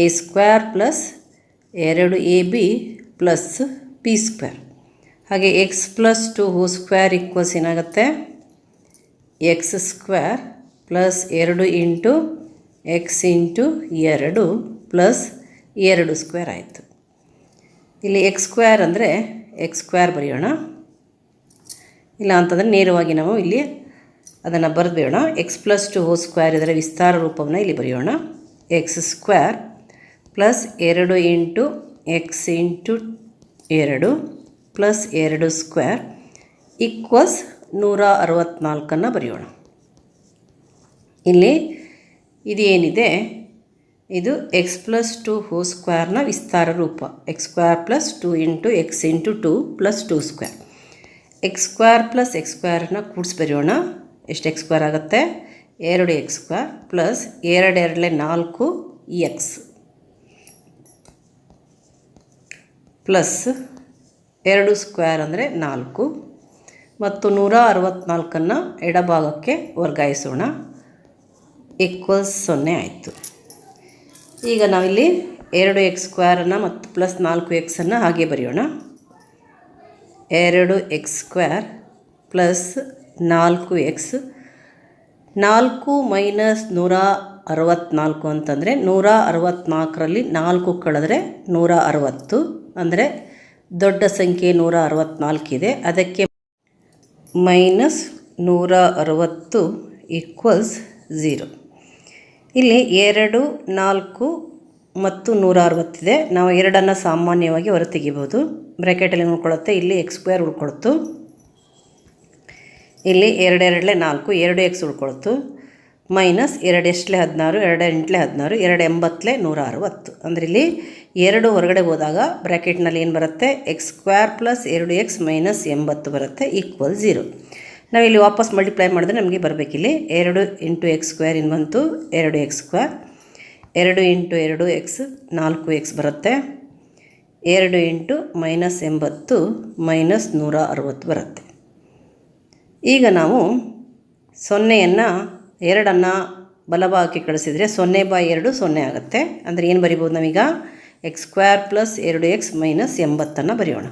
A square plus 2ab plus B square. ಹಾಗೆ x plus 2 whole square equals ಏನಾಗುತ್ತೆ? X square plus 2 into X into 2 plus 2 square ಆಯಿತು. ಇಲ್ಲಿ ಎಕ್ಸ್ ಸ್ಕ್ವೇರ್ ಅಂದರೆ ಎಕ್ಸ್ ಸ್ಕ್ವೇರ್ ಬರೆಯೋಣ. ಇಲ್ಲ ಅಂತಂದರೆ ನೇರವಾಗಿ ನಾವು ಇಲ್ಲಿ ಅದನ್ನು ಬರೆದ್ಬೇಡ. ಎಕ್ಸ್ ಪ್ಲಸ್ 2 ಹೋಲ್ ಸ್ಕ್ವೇರ್ ಇದರ ವಿಸ್ತಾರ ರೂಪವನ್ನು ಇಲ್ಲಿ ಬರೆಯೋಣ. X square plus 2 into X into 2 plus 2 square equals 164 ಬರೆಯೋಣ. ಇಲ್ಲಿ ಇದು ಏನಿದೆ ಇದು ಎಕ್ಸ್ ಪ್ಲಸ್ 2 ಹೋಲ್ ಸ್ಕ್ವೇರ್ನ ವಿಸ್ತಾರ ರೂಪ. X square plus 2 into X into 2 plus 2 square. X square plus x ಸ್ಕ್ವೇರನ್ನ ಕೂಡಿಸಿ ಬರೆಯೋಣ. ಎಷ್ಟು ಎಕ್ಸ್ ಸ್ಕ್ವೇರ್ ಆಗುತ್ತೆ? 2 x square plus 2 4 x plus 2 square ಅಂದರೆ 4 ಮತ್ತು 164 ಎಡಭಾಗಕ್ಕೆ ವರ್ಗಾಯಿಸೋಣ. ಈಕ್ವಲ್ಸ್ 0 ಆಯಿತು. ಈಗ ನಾವಿಲ್ಲಿ 2 ಎಕ್ಸ್ ಸ್ಕ್ವೇರನ್ನು ಮತ್ತು ಪ್ಲಸ್ 4 ಎಕ್ಸನ್ನು ಹಾಗೆ ಬರೆಯೋಣ. 2 x square plus 4 X. 4 minus 164 ಅಂತಂದರೆ 164ರಲ್ಲಿ 4 ಕಳೆದ್ರೆ 160. ಅಂದರೆ ದೊಡ್ಡ ಸಂಖ್ಯೆ 164 ಇದೆ, ಅದಕ್ಕೆ ಮೈನಸ್ 160 ಈಕ್ವಲ್ಸ್ 0. ಇಲ್ಲಿ 2, 4 ಮತ್ತು 160 ಇದೆ. ನಾವು 2 ಸಾಮಾನ್ಯವಾಗಿ ಹೊರತೆಗಿಬೋದು. ಬ್ರ್ಯಾಕೆಟಲ್ಲಿ ಉಳ್ಕೊಳ್ಳುತ್ತೆ. ಇಲ್ಲಿ ಎಕ್ಸ್ ಸ್ಕ್ವೇರ್ ಉಳ್ಕೊಳ್ತು. ಇಲ್ಲಿ 2 2 4 2 ಎಕ್ಸ್ ಉಳ್ಕೊಳ್ತು. ಮೈನಸ್ 2 16 16 2 8 16 2 80 160. ಅಂದರೆ ಇಲ್ಲಿ 2 ಹೊರಗಡೆ ಹೋದಾಗ ಬ್ರ್ಯಾಕೆಟ್ನಲ್ಲಿ ಏನು ಬರುತ್ತೆ? X square plus 2 x minus 80 ಬರುತ್ತೆ ಈಕ್ವಲ್ 0. ನಾವಿಲ್ಲಿ ವಾಪಸ್ ಮಲ್ಟಿಪ್ಲೈ ಮಾಡಿದ್ರೆ ನಮಗೆ ಬರಬೇಕಿಲ್ಲಿ 2 ಇಂಟು ಎಕ್ಸ್ ಸ್ಕ್ವೇರ್ ಇನ್ನು ಬಂತು 2 x square. 2 into 2 X 4 X ಬರುತ್ತೆ. 2 ಇಂಟು ಮೈನಸ್ 80 ಮೈನಸ್ 160 ಬರುತ್ತೆ. ಈಗ ನಾವು 0ಯನ್ನು 2 ಬಲಭಾಗಕ್ಕೆ ಕಳಿಸಿದರೆ 0/2 0 ಆಗುತ್ತೆ. ಅಂದರೆ ಏನು ಬರಿಬೋದು ನಾವೀಗ? X square plus 2 x minus 80 ಬರೆಯೋಣ.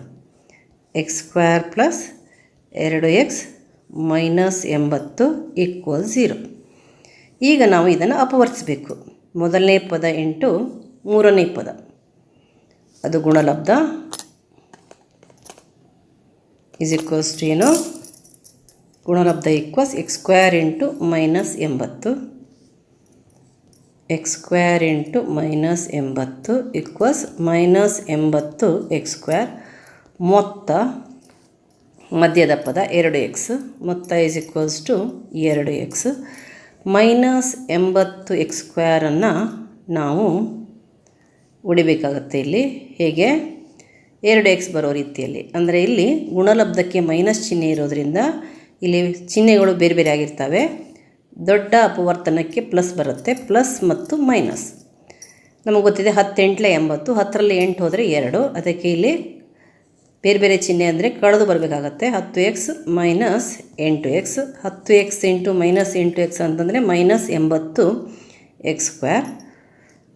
X square plus 2 x minus 80 equal 0. ಈಗ ನಾವು ಇದನ್ನು ಅಪವರ್ತಿಸಬೇಕು. ಮೊದಲನೇ ಪದ ಇಂಟು ಮೂರನೇ ಪದ, ಅದು ಗುಣಲಬ್ಧ ಈಸ್ ಈಕ್ವಲ್ಸ್ ಟು ಏನು? ಗುಣಲಬ್ಧ equals x square into minus 80. X square into minus 80 equals minus 80 x square. ಮೊತ್ತ ಮಧ್ಯದ ಪದ 2 ಎಕ್ಸ್. ಮೊತ್ತ is equals to 2 x. Minus 80 x ಸ್ಕ್ವೇರನ್ನು ನಾವು ಉಳಿಬೇಕಾಗುತ್ತೆ. ಇಲ್ಲಿ ಹೇಗೆ? 2 ಎಕ್ಸ್ ಬರೋ ರೀತಿಯಲ್ಲಿ. ಅಂದರೆ ಇಲ್ಲಿ ಗುಣಲಬ್ಧಕ್ಕೆ ಮೈನಸ್ ಚಿಹ್ನೆ ಇರೋದರಿಂದ ಇಲ್ಲಿ ಚಿಹ್ನೆಗಳು ಬೇರೆ ಬೇರೆ ಆಗಿರ್ತವೆ. ದೊಡ್ಡ ಅಪವರ್ತನಕ್ಕೆ ಪ್ಲಸ್ ಬರುತ್ತೆ. ಪ್ಲಸ್ ಮತ್ತು ಮೈನಸ್ ನಮಗೆ ಗೊತ್ತಿದೆ. 10 8 80. 10ರಲ್ಲಿ 8 ಹೋದರೆ 2. ಅದಕ್ಕೆ ಇಲ್ಲಿ ಬೇರೆ ಬೇರೆ ಚಿಹ್ನೆ ಅಂದರೆ ಕಳೆದು ಬರಬೇಕಾಗತ್ತೆ. 10 X minus 8 X. 10 X into minus 8 X ಅಂತಂದರೆ ಮೈನಸ್ 80 ಎಕ್ಸ್ ಸ್ಕ್ವೇರ್.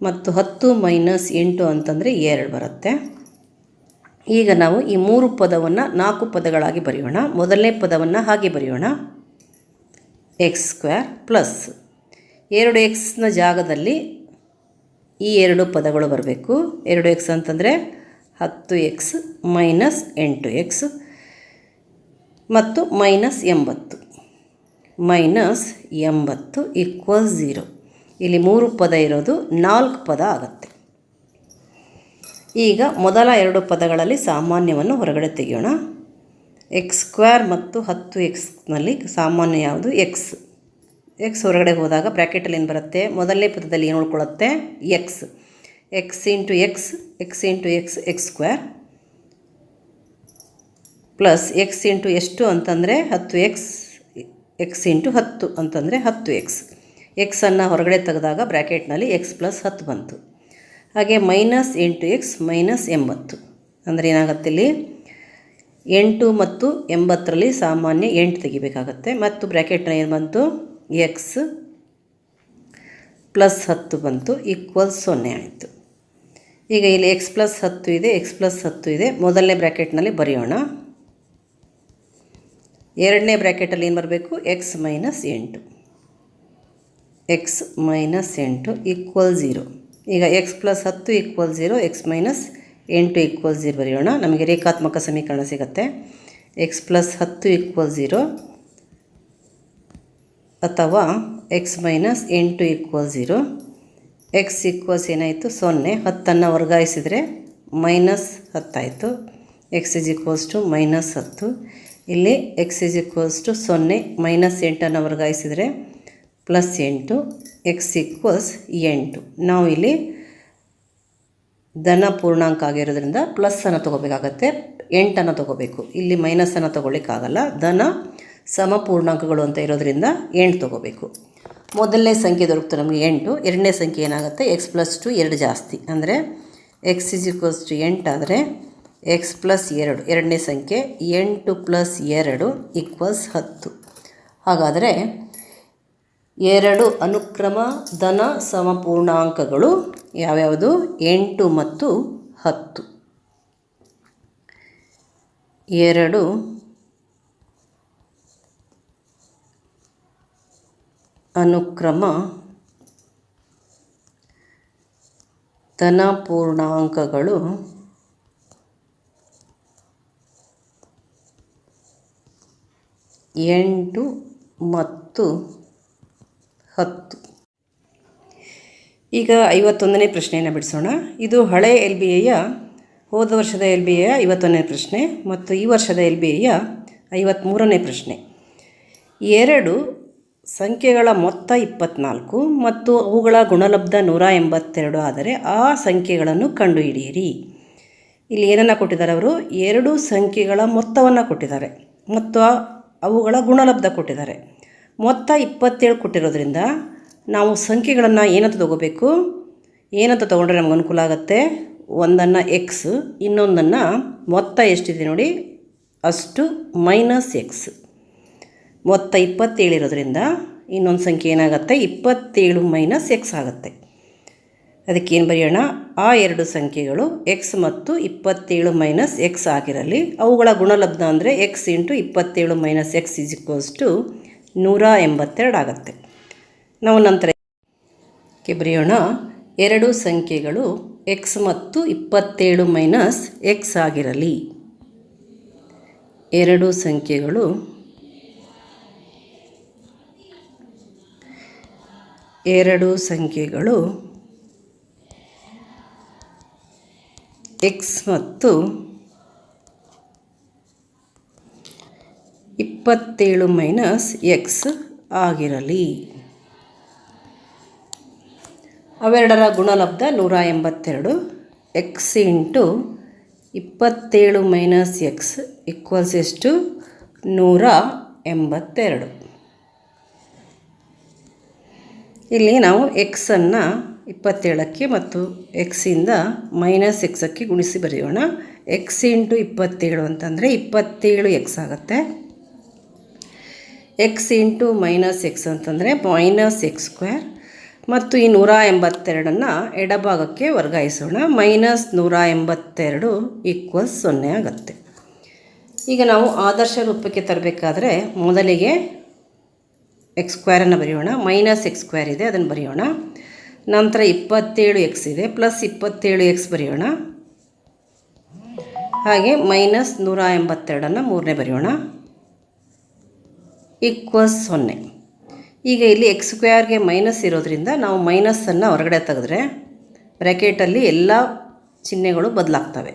ಮತ್ತು 10 ಮೈನಸ್ 8 ಅಂತಂದರೆ 2 ಬರುತ್ತೆ. ಈಗ ನಾವು ಈ 3 ಪದವನ್ನು 4 ಪದಗಳಾಗಿ ಬರೆಯೋಣ. ಮೊದಲನೇ ಪದವನ್ನು ಹಾಗೆ ಬರೆಯೋಣ. ಎಕ್ಸ್ ಸ್ಕ್ವೇರ್ ಪ್ಲಸ್ 2 ಎಕ್ಸ್ನ ಜಾಗದಲ್ಲಿ ಈ 2 ಪದಗಳು ಬರಬೇಕು. 2 ಎಕ್ಸ್ ಅಂತಂದರೆ 10 ಎಕ್ಸ್ ಮೈನಸ್ 8 ಎಕ್ಸ್ ಮತ್ತು ಮೈನಸ್ 80. Minus 80 equals 0. ಇಲ್ಲಿ 3 ಪದ ಇರೋದು 4 ಪದ ಆಗುತ್ತೆ. ಈಗ ಮೊದಲ ಎರಡು ಪದಗಳಲ್ಲಿ ಸಾಮಾನ್ಯವನ್ನು ಹೊರಗಡೆ ತೆಗೆಯೋಣ. x² ಮತ್ತು 10xನಲ್ಲಿ ಸಾಮಾನ್ಯ ಯಾವುದು? ಎಕ್ಸ್ ಹೊರಗಡೆ ಹೋದಾಗ ಬ್ರ್ಯಾಕೆಟಲ್ಲಿ ಏನು ಬರುತ್ತೆ? ಮೊದಲನೇ ಪದದಲ್ಲಿ ಏನು ಉಳ್ಕೊಳ್ಳುತ್ತೆ? X into x square plus x into ಎಷ್ಟು ಅಂತಂದರೆ 10x, ಎಕ್ಸ್ ಇಂಟು 10 ಅಂತಂದರೆ 10x. ಎಕ್ಸನ್ನು ಹೊರಗಡೆ ತೆಗೆದಾಗ ಬ್ರ್ಯಾಕೆಟ್ನಲ್ಲಿ x ಪ್ಲಸ್ 10 ಬಂತು. ಹಾಗೆ ಮೈನಸ್ ಇಂಟು ಎಕ್ಸ್ ಮೈನಸ್ 80 ಅಂದರೆ ಏನಾಗುತ್ತೆ? ಇಲ್ಲಿ 8 ಮತ್ತು 80ರಲ್ಲಿ ಸಾಮಾನ್ಯ 8 ತೆಗಿಬೇಕಾಗತ್ತೆ. ಮತ್ತು ಬ್ರ್ಯಾಕೆಟ್ನಲ್ಲಿ ಏನು ಬಂತು? ಎಕ್ಸ್ ಪ್ಲಸ್ 10 ಬಂತು ಈಕ್ವಲ್ 0 ಆಯಿತು. ಈಗ ಇಲ್ಲಿ ಎಕ್ಸ್ ಪ್ಲಸ್ 10 ಇದೆ, ಎಕ್ಸ್ ಪ್ಲಸ್ 10 ಇದೆ. ಮೊದಲನೇ ಬ್ರ್ಯಾಕೆಟ್ನಲ್ಲಿ ಬರೆಯೋಣ. ಎರಡನೇ ಬ್ರ್ಯಾಕೆಟಲ್ಲಿ ಏನು ಬರಬೇಕು? X minus 8 equal 0. ಈಗ X plus 10 equal 0, X minus 8 equal 0 ಬರೆಯೋಣ. ನಮಗೆ ರೇಖಾತ್ಮಕ ಸಮೀಕರಣ ಸಿಗುತ್ತೆ. ಎಕ್ಸ್ ಪ್ಲಸ್ 10 ಈಕ್ವಲ್ 0 ಅಥವಾ x minus 8 equal 0. X equals ಏನಾಯಿತು? 0. 10ಅನ್ನು ವರ್ಗಾಯಿಸಿದರೆ ಮೈನಸ್ 10 ಆಯಿತು. X is equals to minus 10. ಇಲ್ಲಿ x is equals to 0 minus 8ಅನ್ನು ವರ್ಗಾಯಿಸಿದರೆ ಪ್ಲಸ್ 8. X equals 8. ನಾವು ಇಲ್ಲಿ ಧನ ಪೂರ್ಣಾಂಕ ಆಗಿರೋದ್ರಿಂದ ಪ್ಲಸ್ಸನ್ನು ತೊಗೋಬೇಕಾಗತ್ತೆ, 8ಅನ್ನು ತೊಗೋಬೇಕು. ಇಲ್ಲಿ ಮೈನಸನ್ನು ತೊಗೊಳ್ಳಿಕ್ಕಾಗಲ್ಲ. ಧನ ಸಮಪೂರ್ಣಾಂಕಗಳು ಅಂತ ಇರೋದ್ರಿಂದ 8 ತೊಗೋಬೇಕು. ಮೊದಲನೇ ಸಂಖ್ಯೆ ದೊರಕ್ತು ನಮಗೆ 8. ಎರಡನೇ ಸಂಖ್ಯೆ ಏನಾಗುತ್ತೆ? ಎಕ್ಸ್ ಪ್ಲಸ್ 2 ಜಾಸ್ತಿ ಅಂದರೆ ಎಕ್ಸ್ ಇಸ್ ಈಕ್ವಲ್ಸ್ ಟು 8 ಆದರೆ ಎಕ್ಸ್ ಪ್ಲಸ್ 2 ಎರಡನೇ ಸಂಖ್ಯೆ 8 ಪ್ಲಸ್ 2 ಈಕ್ವಲ್ಸ್ 10. ಹಾಗಾದರೆ 2 ಅನುಕ್ರಮ ಧನ ಸಮಪೂರ್ಣಾಂಕಗಳು ಯಾವ್ಯಾವುದು? 8 ಮತ್ತು 10. 2 ಅನುಕ್ರಮ ಧನ ಪೂರ್ಣಾಂಕಗಳು 8 ಮತ್ತು 10. ಈಗ 51ನೇ ಪ್ರಶ್ನೆಯನ್ನು ಬಿಡಿಸೋಣ. ಇದು ಹಳೆ LBAಯ ಹೋದ ವರ್ಷದ LBAಯ 51ನೇ ಪ್ರಶ್ನೆ ಮತ್ತು ಈ ವರ್ಷದ LBAಯ 53ನೇ ಪ್ರಶ್ನೆ. 2 ಸಂಖ್ಯೆಗಳ ಮೊತ್ತ 24 ಮತ್ತು ಅವುಗಳ ಗುಣಲಬ್ಧ 182 ಆದರೆ ಆ ಸಂಖ್ಯೆಗಳನ್ನು ಕಂಡುಹಿಡಿಯಿರಿ. ಇಲ್ಲಿ ಏನನ್ನು ಕೊಟ್ಟಿದ್ದಾರೆ ಅವರು? 2 ಸಂಖ್ಯೆಗಳ ಮೊತ್ತವನ್ನು ಕೊಟ್ಟಿದ್ದಾರೆ ಮತ್ತು ಅವುಗಳ ಗುಣಲಬ್ಧ ಕೊಟ್ಟಿದ್ದಾರೆ. ಮೊತ್ತ 27 ಕೊಟ್ಟಿರೋದ್ರಿಂದ ನಾವು ಸಂಖ್ಯೆಗಳನ್ನು ಏನಂತ ತೊಗೋಬೇಕು? ಏನಂತ ತೊಗೊಂಡ್ರೆ ನಮ್ಗೆ ಅನುಕೂಲ ಆಗುತ್ತೆ? ಒಂದನ್ನು ಎಕ್ಸ್, ಇನ್ನೊಂದನ್ನು ಮೊತ್ತ ಎಷ್ಟಿದೆ ನೋಡಿ ಅಷ್ಟು ಮೈನಸ್ ಎಕ್ಸ್. ಮೊತ್ತ 27 ಇರೋದ್ರಿಂದ ಇನ್ನೊಂದು ಸಂಖ್ಯೆ ಏನಾಗುತ್ತೆ? 27 ಮೈನಸ್ ಎಕ್ಸ್ ಆಗುತ್ತೆ. ಅದಕ್ಕೇನು ಬರೆಯೋಣ? ಆ 2 ಸಂಖ್ಯೆಗಳು ಎಕ್ಸ್ ಮತ್ತು 27 ಮೈನಸ್ ಎಕ್ಸ್ ಆಗಿರಲಿ. ಅವುಗಳ ಗುಣಲಬ್ಧ ಅಂದರೆ x into 27 minus x is equals to 182 ಆಗುತ್ತೆ. ನಾವು ನಂತರ ಬರೆಯೋಣ. 2 ಸಂಖ್ಯೆಗಳು ಎಕ್ಸ್ ಮತ್ತು 27 ಮೈನಸ್ ಎಕ್ಸ್ ಆಗಿರಲಿ. 2 ಸಂಖ್ಯೆಗಳು ಎಕ್ಸ್ ಮತ್ತು 27 ಮೈನಸ್ ಎಕ್ಸ್ ಆಗಿರಲಿ. ಅವೆರಡರ ಗುಣಲಬ್ಧ 182. X into 27 minus X equals ಎಷ್ಟು? 182. ಇಲ್ಲಿ ನಾವು ಎಕ್ಸನ್ನು 27ಕ್ಕೆ ಮತ್ತು ಎಕ್ಸಿಂದ ಮೈನಸ್ ಎಕ್ಸಕ್ಕೆ ಗುಣಿಸಿ ಬರೆಯೋಣ. ಎಕ್ಸ್ ಇಂಟು 27 ಅಂತಂದರೆ 27 ಎಕ್ಸ್ ಆಗುತ್ತೆ. ಎಕ್ಸ್ ಇಂಟು ಮೈನಸ್ ಎಕ್ಸ್ ಅಂತಂದರೆ ಮೈನಸ್ ಎಕ್ಸ್ ಸ್ಕ್ವೇರ್ ಮತ್ತು ಈ 182ಅನ್ನು ಎಡಭಾಗಕ್ಕೆ ವರ್ಗಾಯಿಸೋಣ. ಮೈನಸ್ 182 ಈಕ್ವಲ್ಸ್ 0 ಆಗುತ್ತೆ. ಈಗ ನಾವು ಆದರ್ಶ ರೂಪಕ್ಕೆ ತರಬೇಕಾದ್ರೆ ಮೊದಲಿಗೆ ಎಕ್ಸ್ ಸ್ಕ್ವೇರನ್ನು ಬರೆಯೋಣ. ಮೈನಸ್ ಎಕ್ಸ್ ಸ್ಕ್ವೇರ್ ಇದೆ, ಅದನ್ನು ಬರೆಯೋಣ. ನಂತರ 27 ಎಕ್ಸ್ ಇದೆ, ಪ್ಲಸ್ 27 ಎಕ್ಸ್ ಬರೆಯೋಣ. ಹಾಗೆ ಮೈನಸ್ 182ಅನ್ನು ಮೂರನೇ ಬರೆಯೋಣ ಈಕ್ವಲ್ಸ್ 0. ಈಗ ಇಲ್ಲಿ ಎಕ್ಸ್ ಸ್ಕ್ವೇರ್ಗೆ ಮೈನಸ್ ಇರೋದ್ರಿಂದ ನಾವು ಮೈನಸ್ಸನ್ನು ಹೊರಗಡೆ ತೆಗೆದ್ರೆ ಬ್ರ್ಯಾಕೆಟಲ್ಲಿ ಎಲ್ಲ ಚಿಹ್ನೆಗಳು ಬದಲಾಗ್ತವೆ.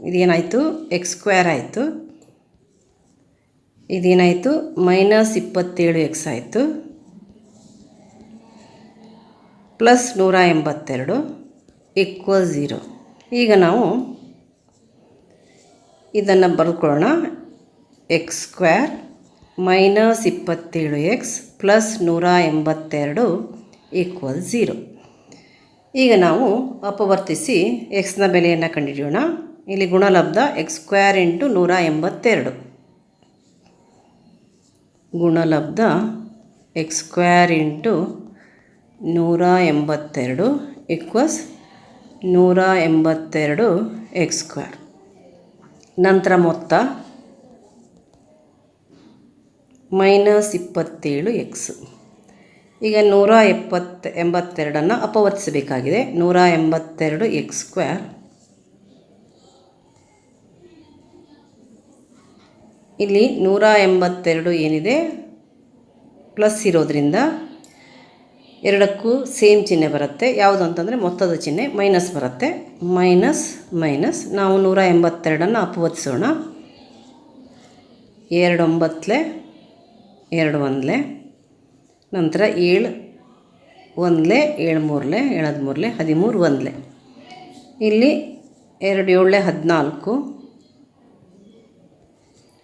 ಇದೇನಾಯಿತು, ಎಕ್ಸ್ ಸ್ಕ್ವೇರ್ ಆಯಿತು. ಇದೇನಾಯಿತು, -27x ಆಯಿತು. ಪ್ಲಸ್ 182 = 0. ಈಗ ನಾವು ಇದನ್ನು ಬರ್ಕೊಳ್ಳೋಣ. X square -27x plus 182 = 0. ಈಗ ನಾವು ಅಪವರ್ತಿಸಿ ಎಕ್ಸ್ನ ಬೆಲೆಯನ್ನು ಕಂಡುಹಿಡಿಯೋಣ. ಇಲ್ಲಿ ಗುಣಲಬ್ಧ ಎಕ್ಸ್ ಸ್ಕ್ವೇರ್ ಇಂಟು 182. ಗುಣಲಬ್ಧ x square into 182 = 182 x square. ನಂತರ ಮೊತ್ತ -27x. ಈಗ 182 ಅಪವರ್ತಿಸಬೇಕಾಗಿದೆ. 182x ಸ್ಕ್ವೇರ್ ಇಲ್ಲಿ 182 ಏನಿದೆ ಪ್ಲಸ್ ಇರೋದ್ರಿಂದ ಎರಡಕ್ಕೂ ಸೇಮ್ ಚಿಹ್ನೆ ಬರುತ್ತೆ. ಯಾವುದು ಅಂತಂದರೆ ಮೊತ್ತದ ಚಿಹ್ನೆ ಮೈನಸ್ ಬರುತ್ತೆ. ಮೈನಸ್ ನಾವು 182 ಅಪವರ್ತಿಸೋಣ. 2 9 2 1 ನಂತರ 7 1 7 3 7 3 13 1 ಇಲ್ಲಿ 2 7 14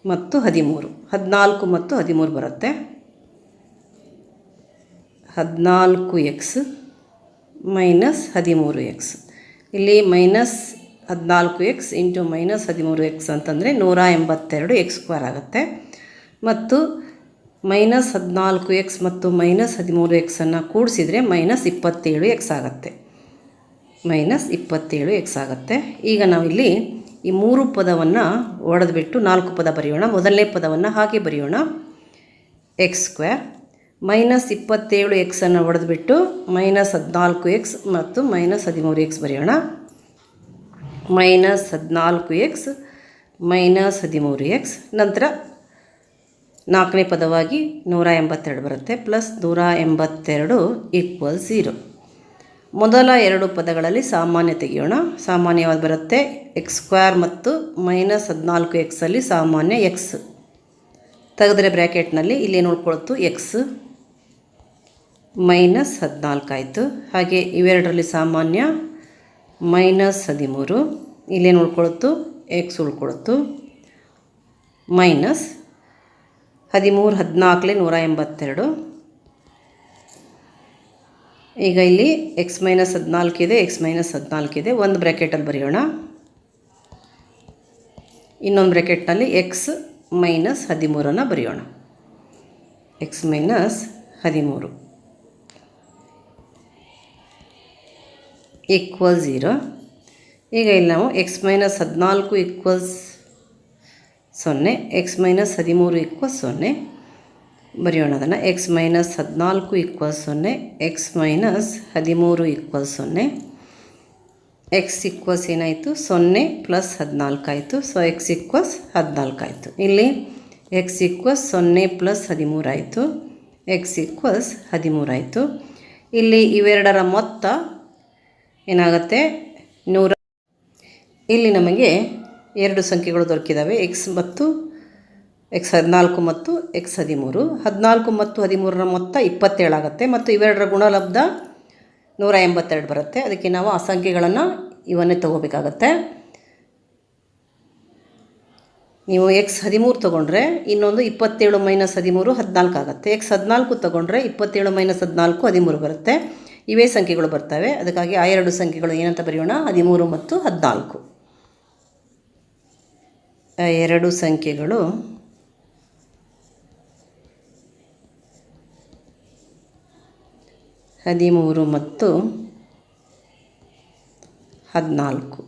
ಮತ್ತು 13 14 ಮತ್ತು 13 ಬರುತ್ತೆ. 14x minus 13x. ಇಲ್ಲಿ -14x ಇಂಟು -13x ಅಂತಂದರೆ 182x ಸ್ಕ್ವೇರ್ ಆಗುತ್ತೆ. ಮತ್ತು -14x ಮತ್ತು -13x ಕೂಡಿಸಿದರೆ -27x ಆಗುತ್ತೆ. -27x ಆಗುತ್ತೆ. ಈಗ ನಾವಿಲ್ಲಿ ಈ 3 ಪದವನ್ನು ಒಡೆದುಬಿಟ್ಟು 4 ಪದ ಬರೆಯೋಣ. ಮೊದಲನೇ ಪದವನ್ನು ಹಾಗೆ ಬರೆಯೋಣ. ಎಕ್ಸ್ ಸ್ಕ್ವೇರ್ -27x ಒಡೆದುಬಿಟ್ಟು -14x ಮತ್ತು -13x ಬರೆಯೋಣ. -14x -13x. ನಂತರ ನಾಲ್ಕನೇ ಪದವಾಗಿ 182 ಬರುತ್ತೆ. ಪ್ಲಸ್ 182 = 0. ಮೊದಲ ಎರಡು ಪದಗಳಲ್ಲಿ ಸಾಮಾನ್ಯ ತೆಗೆಯೋಣ. ಸಾಮಾನ್ಯವಾಗಿ ಬರುತ್ತೆ ಎಕ್ಸ್ ಸ್ಕ್ವೇರ್ ಮತ್ತು -14x ಅಲ್ಲಿ ಸಾಮಾನ್ಯ ಎಕ್ಸ್ ತೆಗೆದರೆ ಬ್ರ್ಯಾಕೆಟ್ನಲ್ಲಿ ಇಲ್ಲಿ ನೋಡ್ಕೊಳ್ತು ಎಕ್ಸ್ -14 ಆಯಿತು. ಹಾಗೆ ಇವೆರಡರಲ್ಲಿ ಸಾಮಾನ್ಯ -13 ಇಲ್ಲೇ ನೋಡ್ಕೊಳ್ತು ಎಕ್ಸ್ ಉಳ್ಕೊಳ್ತು -13 14 182. ಈಗ ಇಲ್ಲಿ ಎಕ್ಸ್ -14 ಇದೆ, ಎಕ್ಸ್ -14 ಇದೆ. ಒಂದು ಬ್ರ್ಯಾಕೆಟಲ್ಲಿ ಬರೆಯೋಣ. ಇನ್ನೊಂದು ಬ್ರ್ಯಾಕೆಟ್ನಲ್ಲಿ ಎಕ್ಸ್ -13 ಬರೆಯೋಣ. ಎಕ್ಸ್ -13 = 0. ಈಗ ಇಲ್ಲಿ ನಾವು ಎಕ್ಸ್ -14 = 0, ಎಕ್ಸ್ -13 = 0 ಬರೆಯೋಣ. ಅದನ್ನು ಎಕ್ಸ್ -14 = 0, ಎಕ್ಸ್ -13 = 0. ಎಕ್ಸ್ ಏನಾಯಿತು 0 + 14 ಆಯಿತು. ಸೊ ಎಕ್ಸ್ 14 ಆಯಿತು. ಇಲ್ಲಿ ಎಕ್ಸ್ 0 + 13 ಆಯಿತು. ಎಕ್ಸ್ 13 ಆಯಿತು. ಇಲ್ಲಿ ಇವೆರಡರ ಮೊತ್ತ ಏನಾಗುತ್ತೆ 100. ಇಲ್ಲಿ ನಮಗೆ ಎರಡು ಸಂಖ್ಯೆಗಳು ದೊರಕಿದ್ದಾವೆ, ಎಕ್ಸ್ 14 ಮತ್ತು ಎಕ್ಸ್ 13. 14 ಮತ್ತು 13ರ ಮೊತ್ತ 27 ಆಗುತ್ತೆ. ಮತ್ತು ಇವೆರಡರ ಗುಣಲಬ್ಧ 182 ಬರುತ್ತೆ. ಅದಕ್ಕೆ ನಾವು ಆ ಸಂಖ್ಯೆಗಳನ್ನು ಇವನ್ನೇ ತಗೋಬೇಕಾಗತ್ತೆ. ನೀವು ಎಕ್ಸ್ 13 ತೊಗೊಂಡ್ರೆ ಇನ್ನೊಂದು 27 - 13 14 ಆಗುತ್ತೆ. ಎಕ್ಸ್ 14 ತೊಗೊಂಡ್ರೆ 27 - 14 13 ಬರುತ್ತೆ. ಇವೇ ಸಂಖ್ಯೆಗಳು ಬರ್ತವೆ. ಅದಕ್ಕಾಗಿ ಆ ಎರಡು ಸಂಖ್ಯೆಗಳು ಏನಂತ ಬರೆಯೋಣ, 13 ಮತ್ತು 14. ಆ ಎರಡು ಸಂಖ್ಯೆಗಳು 13 ಮತ್ತು 14.